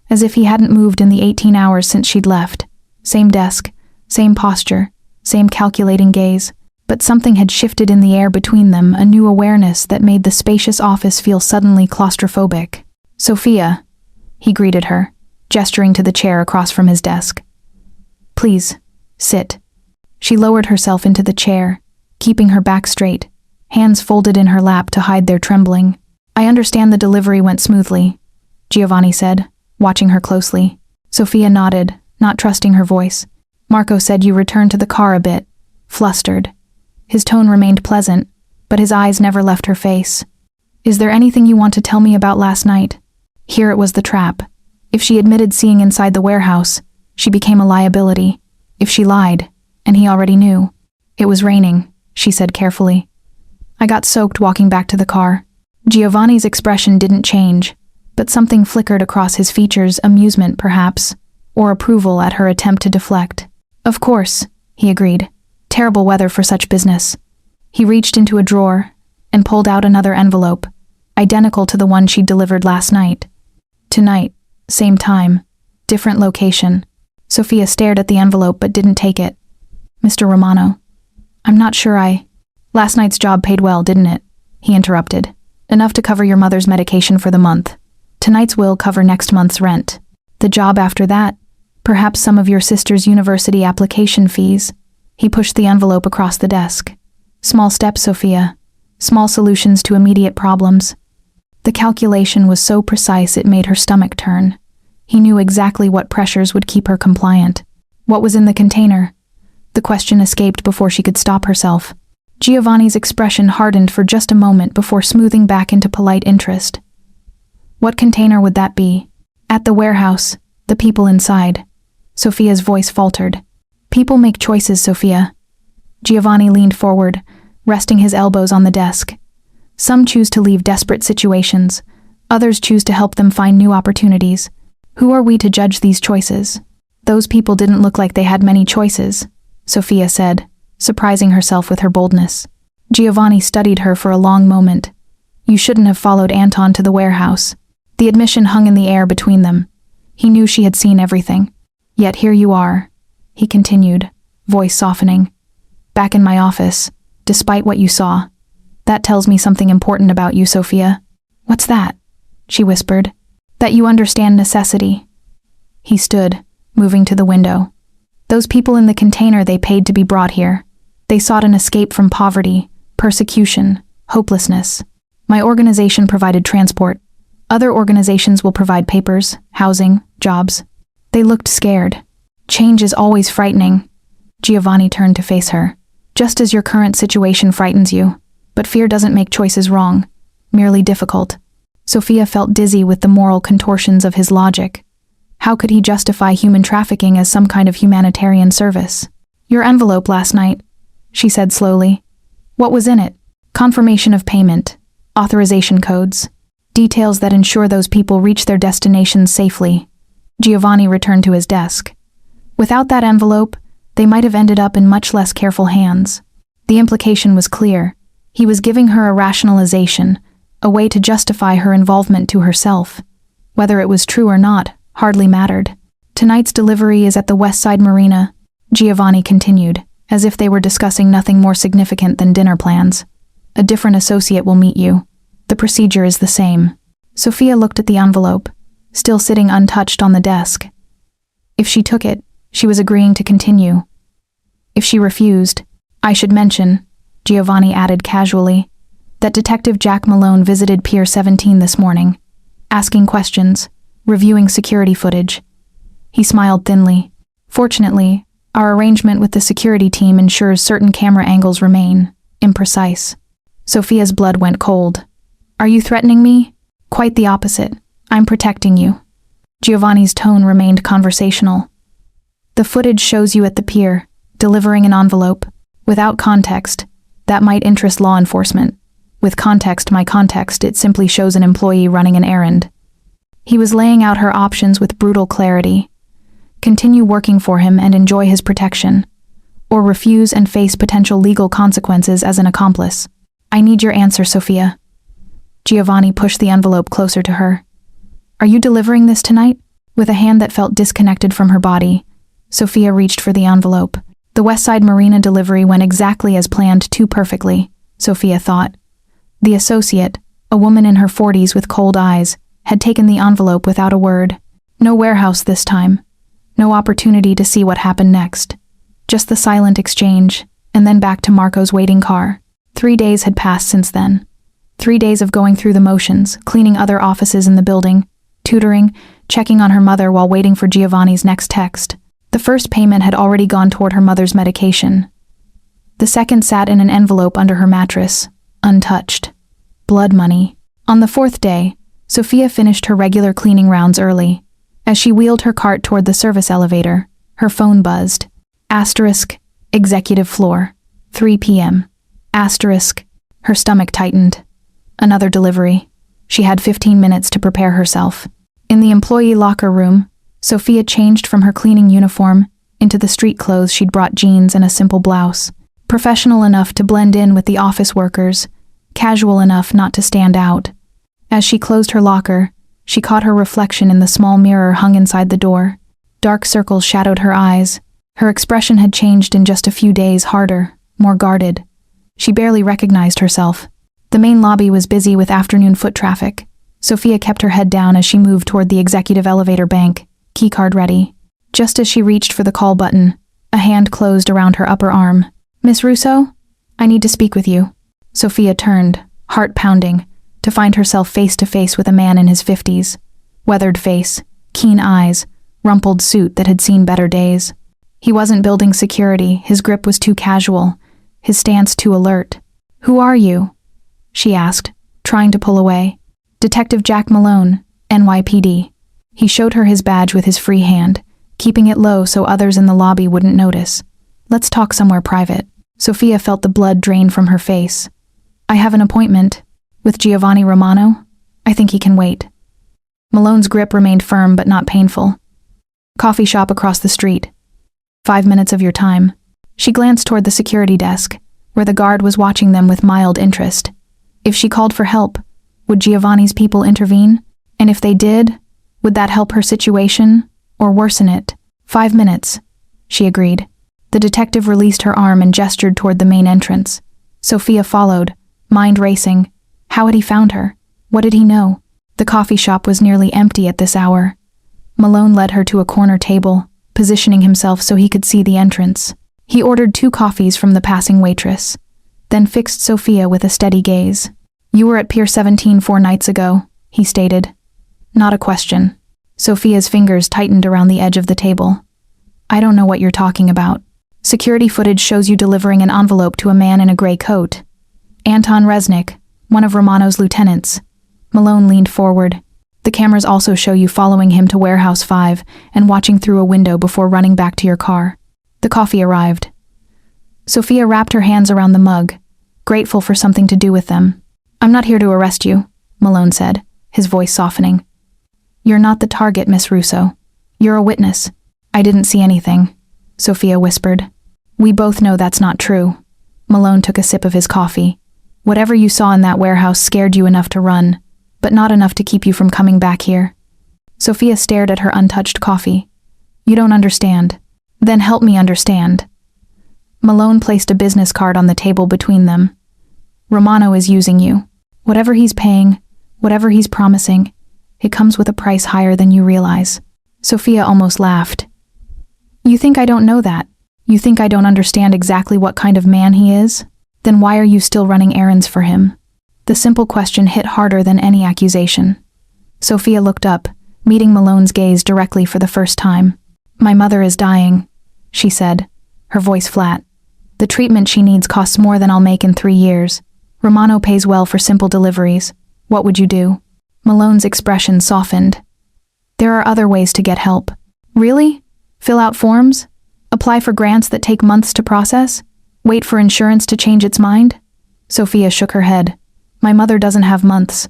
as if he hadn't moved in the 18 hours since she'd left. Same desk, same posture, same calculating gaze. But something had shifted in the air between them, a new awareness that made the spacious office feel suddenly claustrophobic. "Sophia," he greeted her, gesturing to the chair across from his desk. "Please, sit." She lowered herself into the chair, keeping her back straight, hands folded in her lap to hide their trembling. "I understand the delivery went smoothly," Giovanni said, watching her closely. Sophia nodded, not trusting her voice. "Marco said you returned to the car a bit, flustered." His tone remained pleasant, but his eyes never left her face. "Is there anything you want to tell me about last night?" Here it was the trap. If she admitted seeing inside the warehouse, she became a liability. If she lied, and he already knew. "It was raining," she said carefully. "I got soaked walking back to the car." Giovanni's expression didn't change, but something flickered across his features, amusement perhaps, or approval at her attempt to deflect. "Of course," he agreed. "Terrible weather for such business." He reached into a drawer and pulled out another envelope, identical to the one she'd delivered last night. "Tonight, same time, different location." Sophia stared at the envelope but didn't take it. "Mr. Romano, I'm not sure Last night's job paid well, didn't it?" he interrupted. "Enough to cover your mother's medication for the month. Tonight's will cover next month's rent. The job after that, perhaps some of your sister's university application fees." He pushed the envelope across the desk. "Small steps, Sophia. small solutions to immediate problems. The calculation was so precise it made her stomach turn. He knew exactly what pressures would keep her compliant. What was in the container? The question escaped before she could stop herself. Giovanni's expression hardened for just a moment before smoothing back into polite interest. What container would that be? At the warehouse, the people inside. Sophia's voice faltered. People make choices, Sophia. Giovanni leaned forward, resting his elbows on the desk. Some choose to leave desperate situations. Others choose to help them find new opportunities. Who are we to judge these choices? Those people didn't look like they had many choices, Sophia said, surprising herself with her boldness. Giovanni studied her for a long moment. You shouldn't have followed Anton to the warehouse. The admission hung in the air between them. He knew she had seen everything. Yet here you are, he continued, voice softening. Back in my office, despite what you saw. That tells me something important about you, Sophia. What's that? She whispered. That you understand necessity. He stood, moving to the window. Those people in the container, they paid to be brought here. They sought an escape from poverty, persecution, hopelessness. My organization provided transport. Other organizations will provide papers, housing, jobs. They looked scared. Change is always frightening. Giovanni turned to face her. Just as your current situation frightens you. But fear doesn't make choices wrong, merely difficult. Sophia felt dizzy with the moral contortions of his logic. How could he justify human trafficking as some kind of humanitarian service? Your envelope last night, she said slowly. What was in it? Confirmation of payment, authorization codes, details that ensure those people reach their destinations safely. Giovanni returned to his desk. Without that envelope, they might have ended up in much less careful hands. The implication was clear. He was giving her a rationalization, a way to justify her involvement to herself. Whether it was true or not, hardly mattered. Tonight's delivery is at the West Side Marina, Giovanni continued, as if they were discussing nothing more significant than dinner plans. A different associate will meet you. The procedure is the same. Sophia looked at the envelope, still sitting untouched on the desk. If she took it, she was agreeing to continue. If she refused, I should mention, Giovanni added casually, that Detective Jack Malone visited Pier 17 this morning, asking questions, reviewing security footage. He smiled thinly. Fortunately, our arrangement with the security team ensures certain camera angles remain imprecise. Sophia's blood went cold. Are you threatening me? Quite the opposite. I'm protecting you. Giovanni's tone remained conversational. The footage shows you at the pier, delivering an envelope. Without context, that might interest law enforcement. With context, it simply shows an employee running an errand. He was laying out her options with brutal clarity. Continue working for him and enjoy his protection, or refuse and face potential legal consequences as an accomplice. I need your answer, Sophia. Giovanni pushed the envelope closer to her. Are you delivering this tonight? With a hand that felt disconnected from her body, Sophia reached for the envelope. The West Side Marina delivery went exactly as planned, too perfectly, Sophia thought. The associate, a woman in her 40s with cold eyes, had taken the envelope without a word. No warehouse this time. No opportunity to see what happened next. Just the silent exchange, and then back to Marco's waiting car. 3 days had passed since then. 3 days of going through the motions, cleaning other offices in the building, tutoring, checking on her mother while waiting for Giovanni's next text. The first payment had already gone toward her mother's medication. The second sat in an envelope under her mattress, untouched. Blood money. On the 4th day, Sophia finished her regular cleaning rounds early. As she wheeled her cart toward the service elevator, her phone buzzed. Asterisk, executive floor, 3 p.m. Asterisk, her stomach tightened. Another delivery. She had 15 minutes to prepare herself. In the employee locker room, Sophia changed from her cleaning uniform into the street clothes she'd brought, jeans and a simple blouse. Professional enough to blend in with the office workers, casual enough not to stand out. As she closed her locker, she caught her reflection in the small mirror hung inside the door. Dark circles shadowed her eyes. Her expression had changed in just a few days, harder, more guarded. She barely recognized herself. The main lobby was busy with afternoon foot traffic. Sophia kept her head down as she moved toward the executive elevator bank, keycard ready. Just as she reached for the call button, a hand closed around her upper arm. Miss Russo? I need to speak with you. Sophia turned, heart pounding, to find herself face to face with a man in his 50s. Weathered face, keen eyes, rumpled suit that had seen better days. He wasn't building security, his grip was too casual, his stance too alert. "Who are you?" she asked, trying to pull away. "Detective Jack Malone, NYPD. He showed her his badge with his free hand, keeping it low so others in the lobby wouldn't notice. "Let's talk somewhere private." Sophia felt the blood drain from her face. "I have an appointment. With Giovanni Romano? I think he can wait." Malone's grip remained firm but not painful. "Coffee shop across the street. 5 minutes of your time." She glanced toward the security desk, where the guard was watching them with mild interest. If she called for help, would Giovanni's people intervene? And if they did, would that help her situation, or worsen it? 5 minutes, she agreed. The detective released her arm and gestured toward the main entrance. Sophia followed, mind racing. How had he found her? What did he know? The coffee shop was nearly empty at this hour. Malone led her to a corner table, positioning himself so he could see the entrance. He ordered 2 coffees from the passing waitress, then fixed Sophia with a steady gaze. "You were at Pier 17 4 nights ago," he stated. "Not a question." Sophia's fingers tightened around the edge of the table. "I don't know what you're talking about. Security footage shows you delivering an envelope to a man in a gray coat. Anton Resnick, one of Romano's lieutenants." Malone leaned forward. "The cameras also show you following him to Warehouse 5 and watching through a window before running back to your car." The coffee arrived. Sophia wrapped her hands around the mug, grateful for something to do with them. "I'm not here to arrest you," Malone said, his voice softening. "You're not the target, Miss Russo. You're a witness." "I didn't see anything," Sophia whispered. "We both know that's not true." Malone took a sip of his coffee. "Whatever you saw in that warehouse scared you enough to run, but not enough to keep you from coming back here." Sophia stared at her untouched coffee. "You don't understand." "Then help me understand." Malone placed a business card on the table between them. "Romano is using you. Whatever he's paying, whatever he's promising, it comes with a price higher than you realize." Sophia almost laughed. "You think I don't know that? You think I don't understand exactly what kind of man he is? Then why are you still running errands for him?" The simple question hit harder than any accusation. Sophia looked up, meeting Malone's gaze directly for the first time. "My mother is dying," she said, her voice flat. "The treatment she needs costs more than I'll make in 3 years. Romano pays well for simple deliveries. What would you do?" Malone's expression softened. "There are other ways to get help." "Really? Fill out forms? Apply for grants that take months to process? Wait for insurance to change its mind?" Sophia shook her head. "My mother doesn't have months."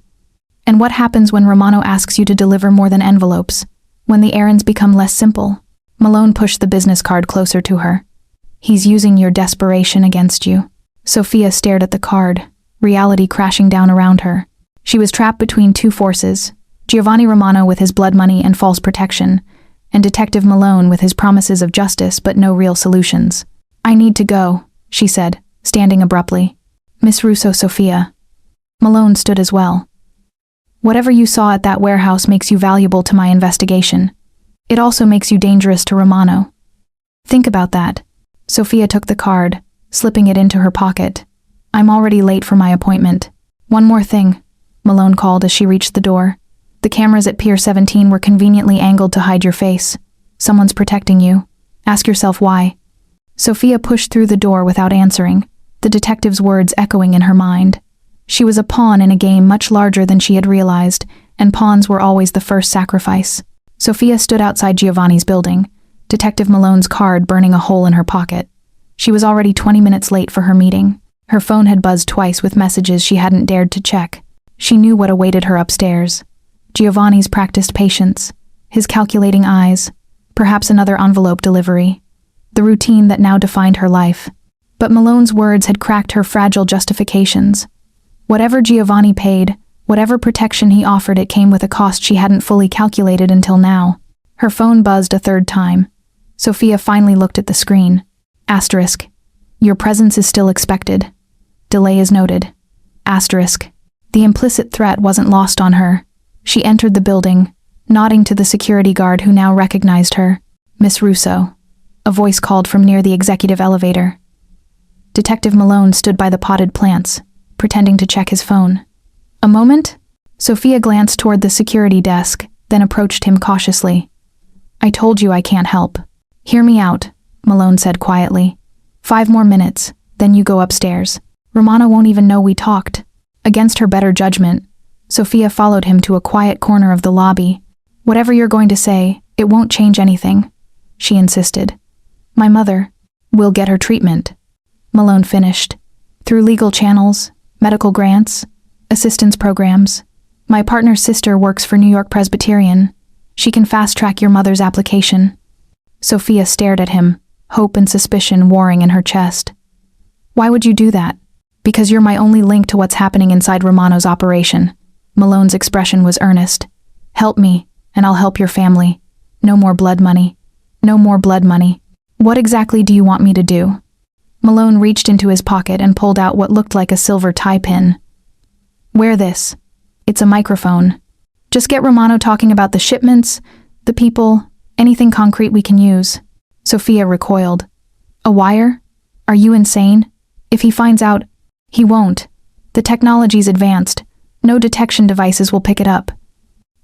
"And what happens when Romano asks you to deliver more than envelopes? When the errands become less simple?" Malone pushed the business card closer to her. "He's using your desperation against you." Sophia stared at the card, reality crashing down around her. She was trapped between 2 forces, Giovanni Romano with his blood money and false protection, and Detective Malone with his promises of justice but no real solutions. "I need to go," she said, standing abruptly. "Miss Russo, Sophia." Malone stood as well. "Whatever you saw at that warehouse makes you valuable to my investigation. It also makes you dangerous to Romano. Think about that." Sophia took the card, slipping it into her pocket. "I'm already late for my appointment." "One more thing," Malone called as she reached the door. "The cameras at Pier 17 were conveniently angled to hide your face. Someone's protecting you. Ask yourself why." Sophia pushed through the door without answering, the detective's words echoing in her mind. She was a pawn in a game much larger than she had realized, and pawns were always the first sacrifice. Sophia stood outside Giovanni's building, Detective Malone's card burning a hole in her pocket. She was already 20 minutes late for her meeting. Her phone had buzzed twice with messages she hadn't dared to check. She knew what awaited her upstairs. Giovanni's practiced patience, his calculating eyes, perhaps another envelope delivery. The routine that now defined her life. But Malone's words had cracked her fragile justifications. Whatever Giovanni paid, whatever protection he offered, it came with a cost she hadn't fully calculated until now. Her phone buzzed a 3rd time. Sophia finally looked at the screen. Asterisk. Your presence is still expected. Delay is noted. Asterisk. The implicit threat wasn't lost on her. She entered the building, nodding to the security guard who now recognized her. Miss Russo. A voice called from near the executive elevator. Detective Malone stood by the potted plants, pretending to check his phone. A moment? Sophia glanced toward the security desk, then approached him cautiously. I told you I can't help. Hear me out, Malone said quietly. 5 more minutes, then you go upstairs. Romano won't even know we talked. Against her better judgment, Sophia followed him to a quiet corner of the lobby. Whatever you're going to say, it won't change anything, she insisted. My mother will get her treatment, Malone finished. Through legal channels, medical grants, assistance programs. My partner's sister works for New York Presbyterian. She can fast-track your mother's application. Sophia stared at him, hope and suspicion warring in her chest. Why would you do that? Because you're my only link to what's happening inside Romano's operation. Malone's expression was earnest. Help me, and I'll help your family. No more blood money. No more blood money. What exactly do you want me to do? Malone reached into his pocket and pulled out what looked like a silver tie pin. Wear this. It's a microphone. Just get Romano talking about the shipments, the people, anything concrete we can use. Sophia recoiled. A wire? Are you insane? If he finds out, he won't. The technology's advanced. No detection devices will pick it up.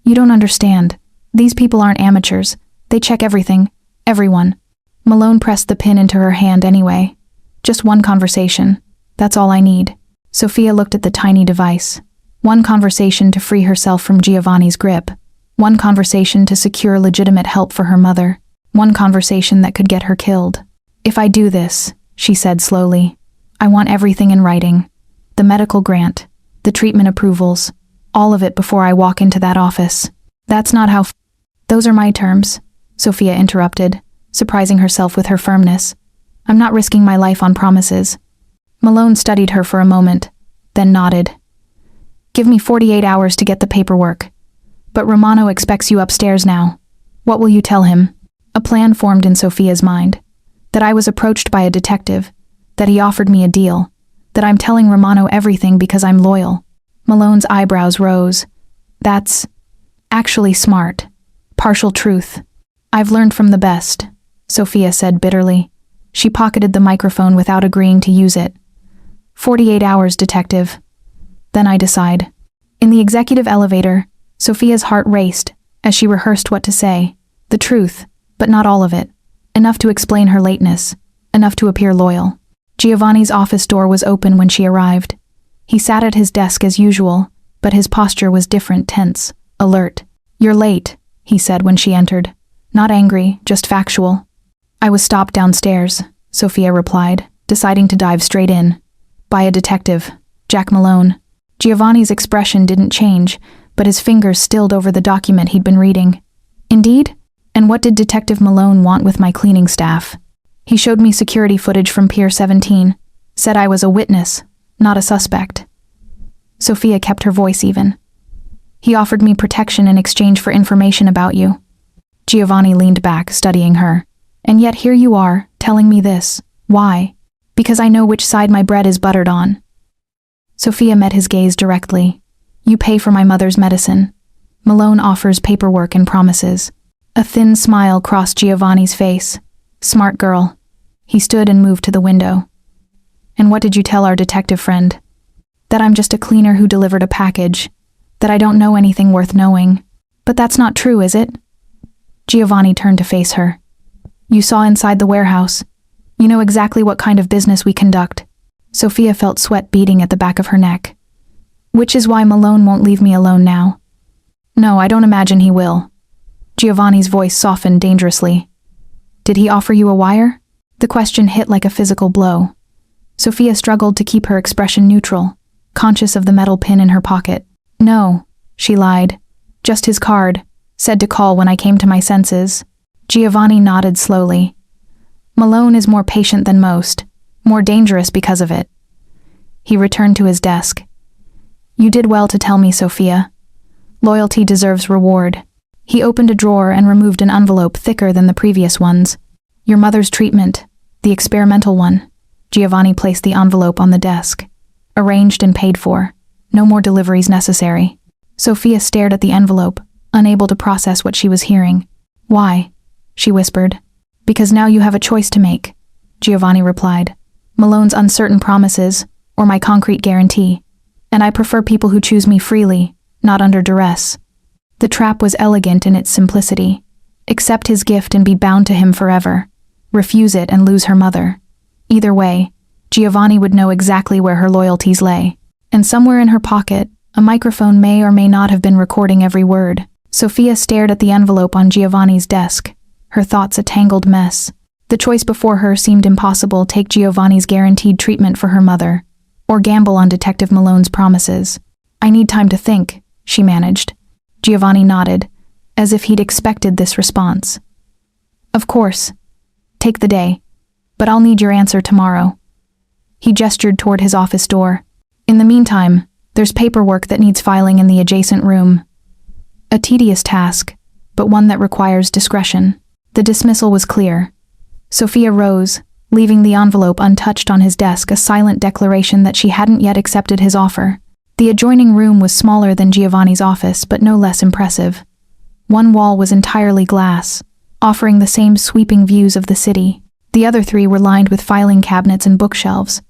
You don't understand. These people aren't amateurs. They check everything. Everyone. Malone pressed the pin into her hand anyway. Just one conversation. That's all I need. Sophia looked at the tiny device. One conversation to free herself from Giovanni's grip. One conversation to secure legitimate help for her mother. One conversation that could get her killed. If I do this, she said slowly, I want everything in writing. The medical grant, the treatment approvals, all of it before I walk into that office. That's not how Those are my terms, Sophia interrupted, surprising herself with her firmness. I'm not risking my life on promises. Malone studied her for a moment, then nodded. Give me 48 hours to get the paperwork. But Romano expects you upstairs now. What will you tell him? A plan formed in Sophia's mind. That I was approached by a detective. That he offered me a deal. That I'm telling Romano everything because I'm loyal. Malone's eyebrows rose. That's actually smart. Partial truth. I've learned from the best, Sophia said bitterly. She pocketed the microphone without agreeing to use it. 48 hours, detective. Then I decide. In the executive elevator, Sophia's heart raced as she rehearsed what to say. The truth, but not all of it. Enough to explain her lateness. Enough to appear loyal. Giovanni's office door was open when she arrived. He sat at his desk as usual, but his posture was different, tense, alert. You're late, he said when she entered. Not angry, just factual. I was stopped downstairs, Sophia replied, deciding to dive straight in. By a detective, Jack Malone. Giovanni's expression didn't change, but his fingers stilled over the document he'd been reading. Indeed? And what did Detective Malone want with my cleaning staff? He showed me security footage from Pier 17, said I was a witness, not a suspect. Sophia kept her voice even. He offered me protection in exchange for information about you. Giovanni leaned back, studying her. And yet here you are, telling me this. Why? Because I know which side my bread is buttered on. Sophia met his gaze directly. You pay for my mother's medicine. Malone offers paperwork and promises. A thin smile crossed Giovanni's face. Smart girl. He stood and moved to the window. And what did you tell our detective friend? That I'm just a cleaner who delivered a package. That I don't know anything worth knowing. But that's not true, is it? Giovanni turned to face her. You saw inside the warehouse. You know exactly what kind of business we conduct. Sophia felt sweat beading at the back of her neck. Which is why Malone won't leave me alone now. No, I don't imagine he will. Giovanni's voice softened dangerously. Did he offer you a wire? The question hit like a physical blow. Sophia struggled to keep her expression neutral, conscious of the metal pin in her pocket. No, she lied. Just his card, said to call when I came to my senses. Giovanni nodded slowly. Malone is more patient than most, more dangerous because of it. He returned to his desk. You did well to tell me, Sophia. Loyalty deserves reward. He opened a drawer and removed an envelope thicker than the previous ones. Your mother's treatment, the experimental one. Giovanni placed the envelope on the desk. Arranged and paid for. No more deliveries necessary. Sophia stared at the envelope, unable to process what she was hearing. Why? She whispered. Because now you have a choice to make, Giovanni replied. Malone's uncertain promises, or my concrete guarantee. And I prefer people who choose me freely, not under duress. The trap was elegant in its simplicity. Accept his gift and be bound to him forever. Refuse it and lose her mother. Either way, Giovanni would know exactly where her loyalties lay. And somewhere in her pocket, a microphone may or may not have been recording every word. Sophia stared at the envelope on Giovanni's desk, her thoughts a tangled mess. The choice before her seemed impossible: take Giovanni's guaranteed treatment for her mother, or gamble on Detective Malone's promises. I need time to think, she managed. Giovanni nodded, as if he'd expected this response. Of course. Take the day. But I'll need your answer tomorrow. He gestured toward his office door. In the meantime, there's paperwork that needs filing in the adjacent room. A tedious task, but one that requires discretion. The dismissal was clear. Sophia rose, leaving the envelope untouched on his desk, a silent declaration that she hadn't yet accepted his offer. The adjoining room was smaller than Giovanni's office, but no less impressive. One wall was entirely glass, offering the same sweeping views of the city. The other three were lined with filing cabinets and bookshelves.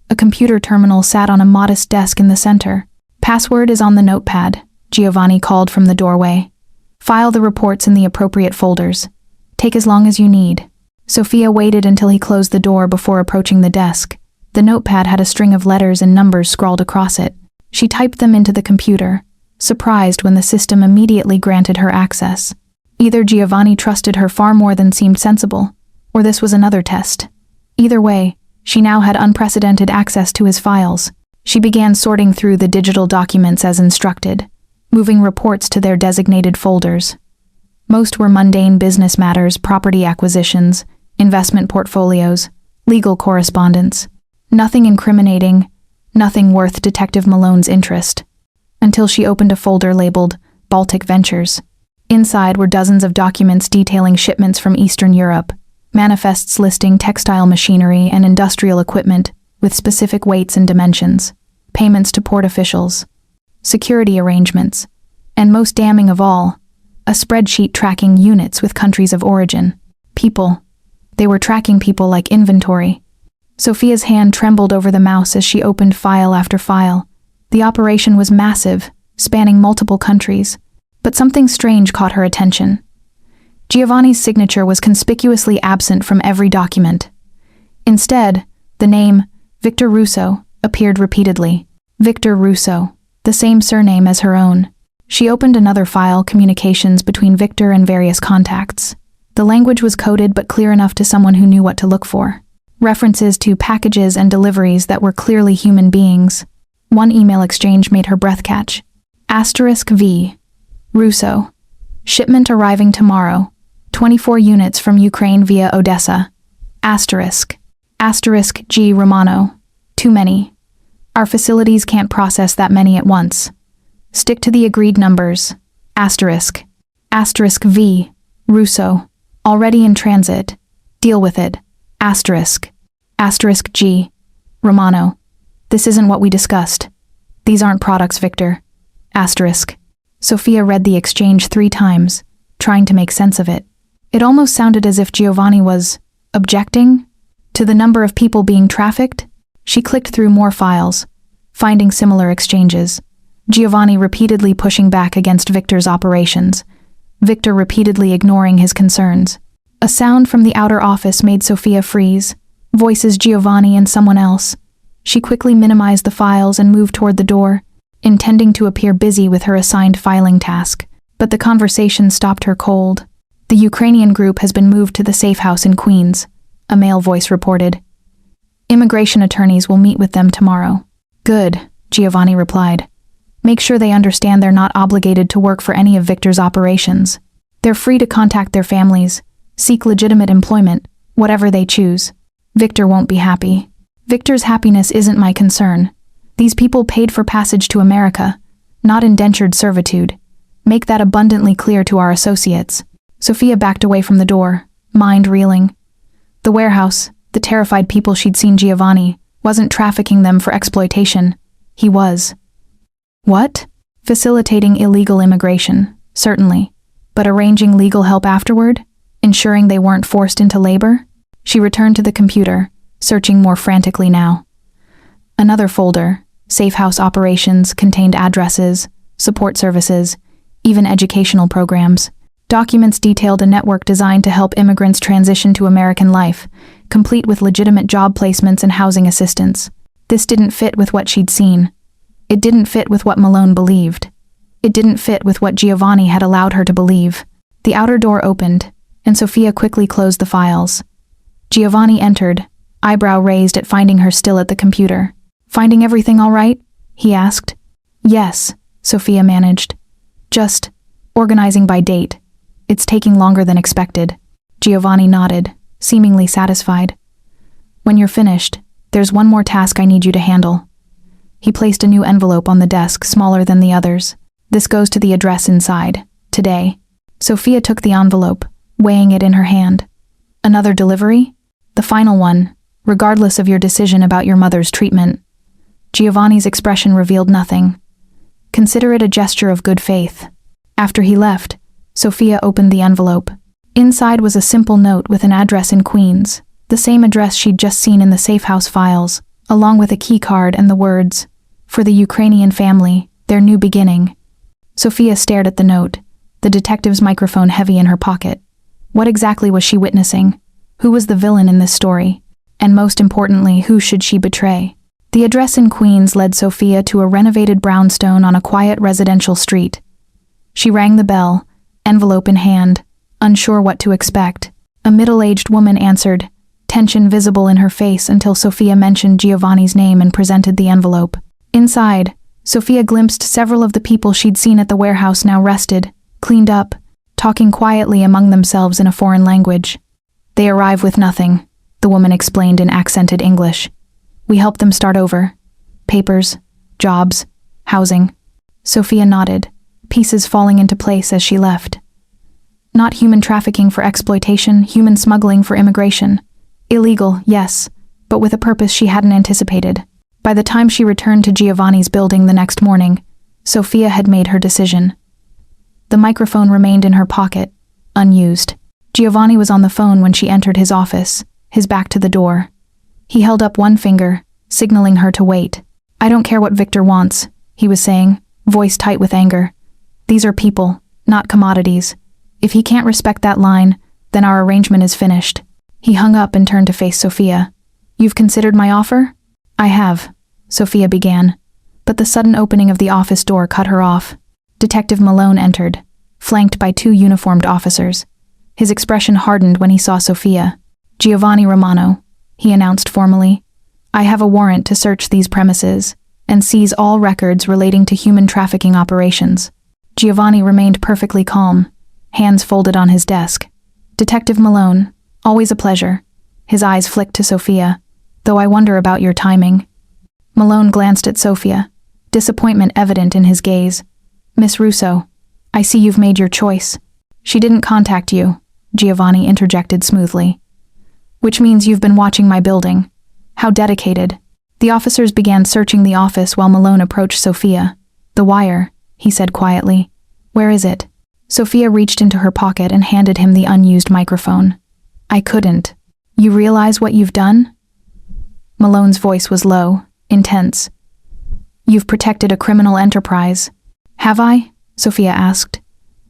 A computer terminal sat on a modest desk in the center. Password is on the notepad, Giovanni called from the doorway. File the reports in the appropriate folders. Take as long as you need. Sophia waited until he closed the door before approaching the desk. The notepad had a string of letters and numbers scrawled across it. She typed them into the computer, surprised when the system immediately granted her access. Either Giovanni trusted her far more than seemed sensible, or this was another test. Either way, she now had unprecedented access to his files. She began sorting through the digital documents as instructed, moving reports to their designated folders. Most were mundane business matters, property acquisitions, investment portfolios, legal correspondence. Nothing incriminating, nothing worth Detective Malone's interest. Until she opened a folder labeled Baltic Ventures. Inside were dozens of documents detailing shipments from Eastern Europe, manifests listing textile machinery and industrial equipment with specific weights and dimensions, payments to port officials, security arrangements, and most damning of all, a spreadsheet tracking units with countries of origin. People. They were tracking people like inventory. Sophia's hand trembled over the mouse as she opened file after file. The operation was massive, spanning multiple countries, but something strange caught her attention. Giovanni's signature was conspicuously absent from every document. Instead, the name Victor Russo appeared repeatedly. Victor Russo, the same surname as her own. She opened another file, communications between Victor and various contacts. The language was coded but clear enough to someone who knew what to look for. References to packages and deliveries that were clearly human beings. One email exchange made her breath catch. *V. Russo. Shipment arriving tomorrow. 24 units from Ukraine via Odessa. *G. Romano. Too many. Our facilities can't process that many at once. Stick to the agreed numbers. *V. Russo. Already in transit. Deal with it. *G. Romano. This isn't what we discussed. These aren't products, Victor. Sophia read the exchange 3 times, trying to make sense of it. It almost sounded as if Giovanni was objecting to the number of people being trafficked. She clicked through more files, finding similar exchanges. Giovanni repeatedly pushing back against Victor's operations, Victor repeatedly ignoring his concerns. A sound from the outer office made Sophia freeze. Voices Giovanni and someone else. She quickly minimized the files and moved toward the door, intending to appear busy with her assigned filing task. But the conversation stopped her cold. The Ukrainian group has been moved to the safe house in Queens, a male voice reported. Immigration attorneys will meet with them tomorrow. Good, Giovanni replied. Make sure they understand they're not obligated to work for any of Victor's operations. They're free to contact their families, seek legitimate employment, whatever they choose. Victor won't be happy. Victor's happiness isn't my concern. These people paid for passage to America, not indentured servitude. Make that abundantly clear to our associates. Sophia backed away from the door, mind reeling. The warehouse, the terrified people she'd seen Giovanni, wasn't trafficking them for exploitation. He was. What? Facilitating illegal immigration, certainly. But arranging legal help afterward? Ensuring they weren't forced into labor? She returned to the computer, searching more frantically now. Another folder, Safe house operations contained addresses, support services, even educational programs. Documents detailed a network designed to help immigrants transition to American life, complete with legitimate job placements and housing assistance. This didn't fit with what she'd seen. It didn't fit with what Malone believed. It didn't fit with what Giovanni had allowed her to believe. The outer door opened, and Sophia quickly closed the files. Giovanni entered, eyebrow raised at finding her still at the computer. "Finding everything all right?" he asked. "Yes," Sophia managed. "Just organizing by date. It's taking longer than expected." Giovanni nodded, seemingly satisfied. "When you're finished, there's one more task I need you to handle." He placed a new envelope on the desk, smaller than the others. "This goes to the address inside, today." Sophia took the envelope, weighing it in her hand. "Another delivery? The final one, regardless of your decision about your mother's treatment." Giovanni's expression revealed nothing. "Consider it a gesture of good faith." After he left, Sophia opened the envelope. Inside was a simple note with an address in Queens, the same address she'd just seen in the safe house files, along with a key card and the words, "For the Ukrainian family, their new beginning." Sophia stared at the note, the detective's microphone heavy in her pocket. What exactly was she witnessing? Who was the villain in this story? And most importantly, who should she betray? The address in Queens led Sophia to a renovated brownstone on a quiet residential street. She rang the bell, envelope in hand, unsure what to expect. A middle-aged woman answered, tension visible in her face until Sophia mentioned Giovanni's name and presented the envelope. Inside, Sophia glimpsed several of the people she'd seen at the warehouse now rested, cleaned up, talking quietly among themselves in a foreign language. "They arrive with nothing," the woman explained in accented English. "We help them start over. Papers, jobs, housing." Sophia nodded, pieces falling into place as she left. Not human trafficking for exploitation, human smuggling for immigration. Illegal, yes, but with a purpose she hadn't anticipated. By the time she returned to Giovanni's building the next morning, Sophia had made her decision. The microphone remained in her pocket, unused. Giovanni was on the phone when she entered his office, his back to the door. He held up one finger, signaling her to wait. "I don't care what Victor wants," he was saying, voice tight with anger. "These are people, not commodities. If he can't respect that line, then our arrangement is finished." He hung up and turned to face Sophia. "You've considered my offer?" "I have," Sophia began, but the sudden opening of the office door cut her off. Detective Malone entered, flanked by two uniformed officers. His expression hardened when he saw Sophia. "Giovanni Romano," he announced formally. "I have a warrant to search these premises and seize all records relating to human trafficking operations." Giovanni remained perfectly calm, hands folded on his desk. "Detective Malone, always a pleasure." His eyes flicked to Sophia. "Though I wonder about your timing." Malone glanced at Sophia, disappointment evident in his gaze. "Miss Russo, I see you've made your choice." "She didn't contact you," Giovanni interjected smoothly. "Which means you've been watching my building. How dedicated." The officers began searching the office while Malone approached Sophia. "The wire," he said quietly. "Where is it?" Sophia reached into her pocket and handed him the unused microphone. "I couldn't. You realize what you've done?" Malone's voice was low, intense. "You've protected a criminal enterprise." "Have I?" Sophia asked.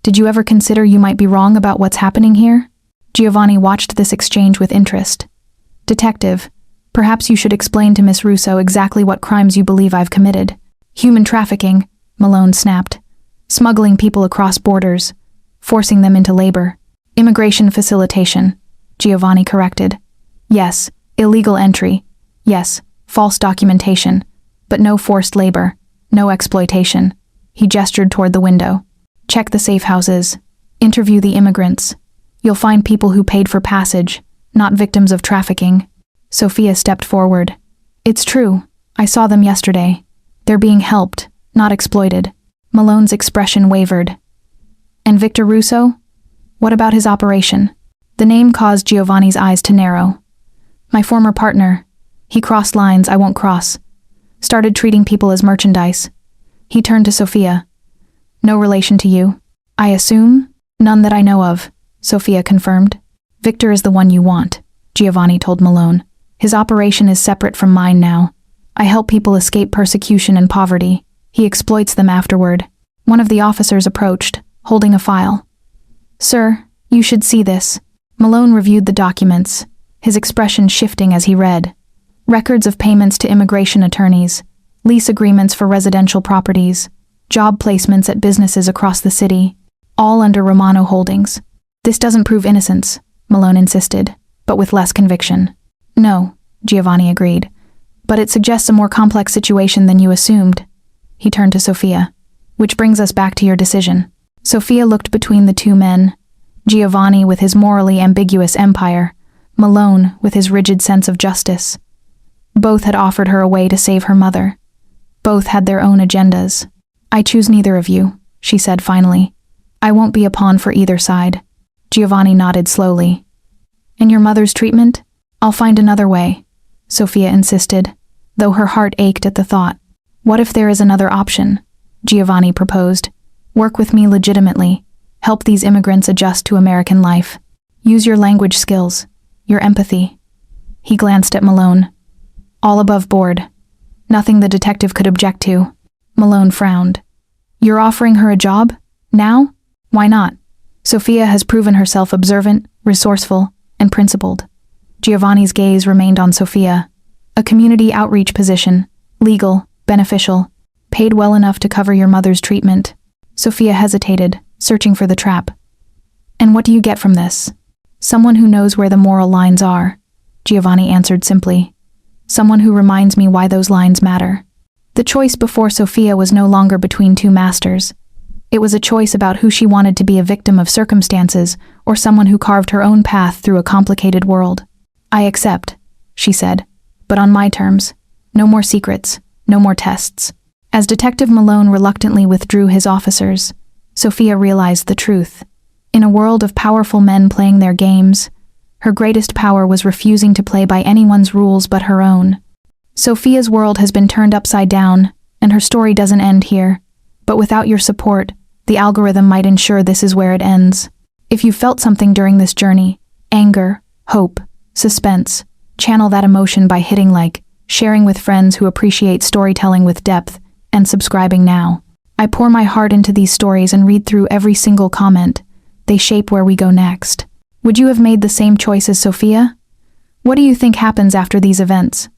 "Did you ever consider you might be wrong about what's happening here?" Giovanni watched this exchange with interest. "Detective, perhaps you should explain to Miss Russo exactly what crimes you believe I've committed." "Human trafficking," Malone snapped. "Smuggling people across borders, forcing them into labor." "Immigration facilitation," Giovanni corrected. "Yes, illegal entry. Yes, false documentation. But no forced labor, no exploitation." He gestured toward the window. "Check the safe houses. Interview the immigrants. You'll find people who paid for passage, not victims of trafficking." Sophia stepped forward. "It's true. I saw them yesterday. They're being helped, not exploited." Malone's expression wavered. "And Victor Russo? What about his operation?" The name caused Giovanni's eyes to narrow. "My former partner. He crossed lines I won't cross. Started treating people as merchandise." He turned to Sophia. "No relation to you, I assume?" "None that I know of," Sophia confirmed. "Victor is the one you want," Giovanni told Malone. "His operation is separate from mine now. I help people escape persecution and poverty. He exploits them afterward. One of the officers approached, holding a file. Sir, you should see this. Malone reviewed the documents, his expression shifting as he read. Records of payments to immigration attorneys, lease agreements for residential properties, job placements at businesses across the city, all under Romano Holdings. This doesn't prove innocence, Malone insisted, but with less conviction. No, Giovanni agreed, but it suggests a more complex situation than you assumed. He turned to Sophia. Which brings us back to your decision. Sophia looked between the two men, Giovanni with his morally ambiguous empire, Malone with his rigid sense of justice. Both had offered her a way to save her mother. Both had their own agendas. I choose neither of you, she said finally. I won't be a pawn for either side. Giovanni nodded slowly. And your mother's treatment? I'll find another way, Sophia insisted, though her heart ached at the thought. What if there is another option? Giovanni proposed. Work with me legitimately. Help these immigrants adjust to American life. Use your language skills, your empathy. He glanced at Malone. All above board. Nothing the detective could object to. Malone frowned. You're offering her a job? Now? Why not? Sophia has proven herself observant, resourceful, and principled. Giovanni's gaze remained on Sophia. A community outreach position, legal, beneficial, paid well enough to cover your mother's treatment. Sophia hesitated, searching for the trap. And what do you get from this? Someone who knows where the moral lines are, Giovanni answered simply. Someone who reminds me why those lines matter. The choice before Sophia was no longer between two masters. It was a choice about who she wanted to be, a victim of circumstances or someone who carved her own path through a complicated world. I accept, she said, but on my terms. No more secrets, no more tests. As Detective Malone reluctantly withdrew his officers, Sophia realized the truth. In a world of powerful men playing their games, her greatest power was refusing to play by anyone's rules but her own. Sophia's world has been turned upside down, and her story doesn't end here. But without your support, the algorithm might ensure this is where it ends. If you felt something during this journey, anger, hope, suspense, channel that emotion by hitting like, sharing with friends who appreciate storytelling with depth, and subscribing now. I pour my heart into these stories and read through every single comment. They shape where we go next. Would you have made the same choice as Sophia? What do you think happens after these events?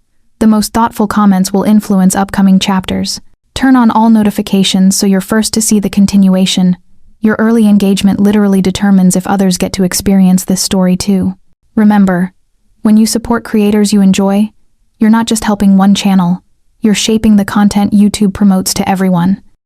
The most thoughtful comments will influence upcoming chapters. Turn on all notifications so you're first to see the continuation. Your early engagement literally determines if others get to experience this story too. Remember, when you support creators you enjoy, you're not just helping one channel, you're shaping the content YouTube promotes to everyone.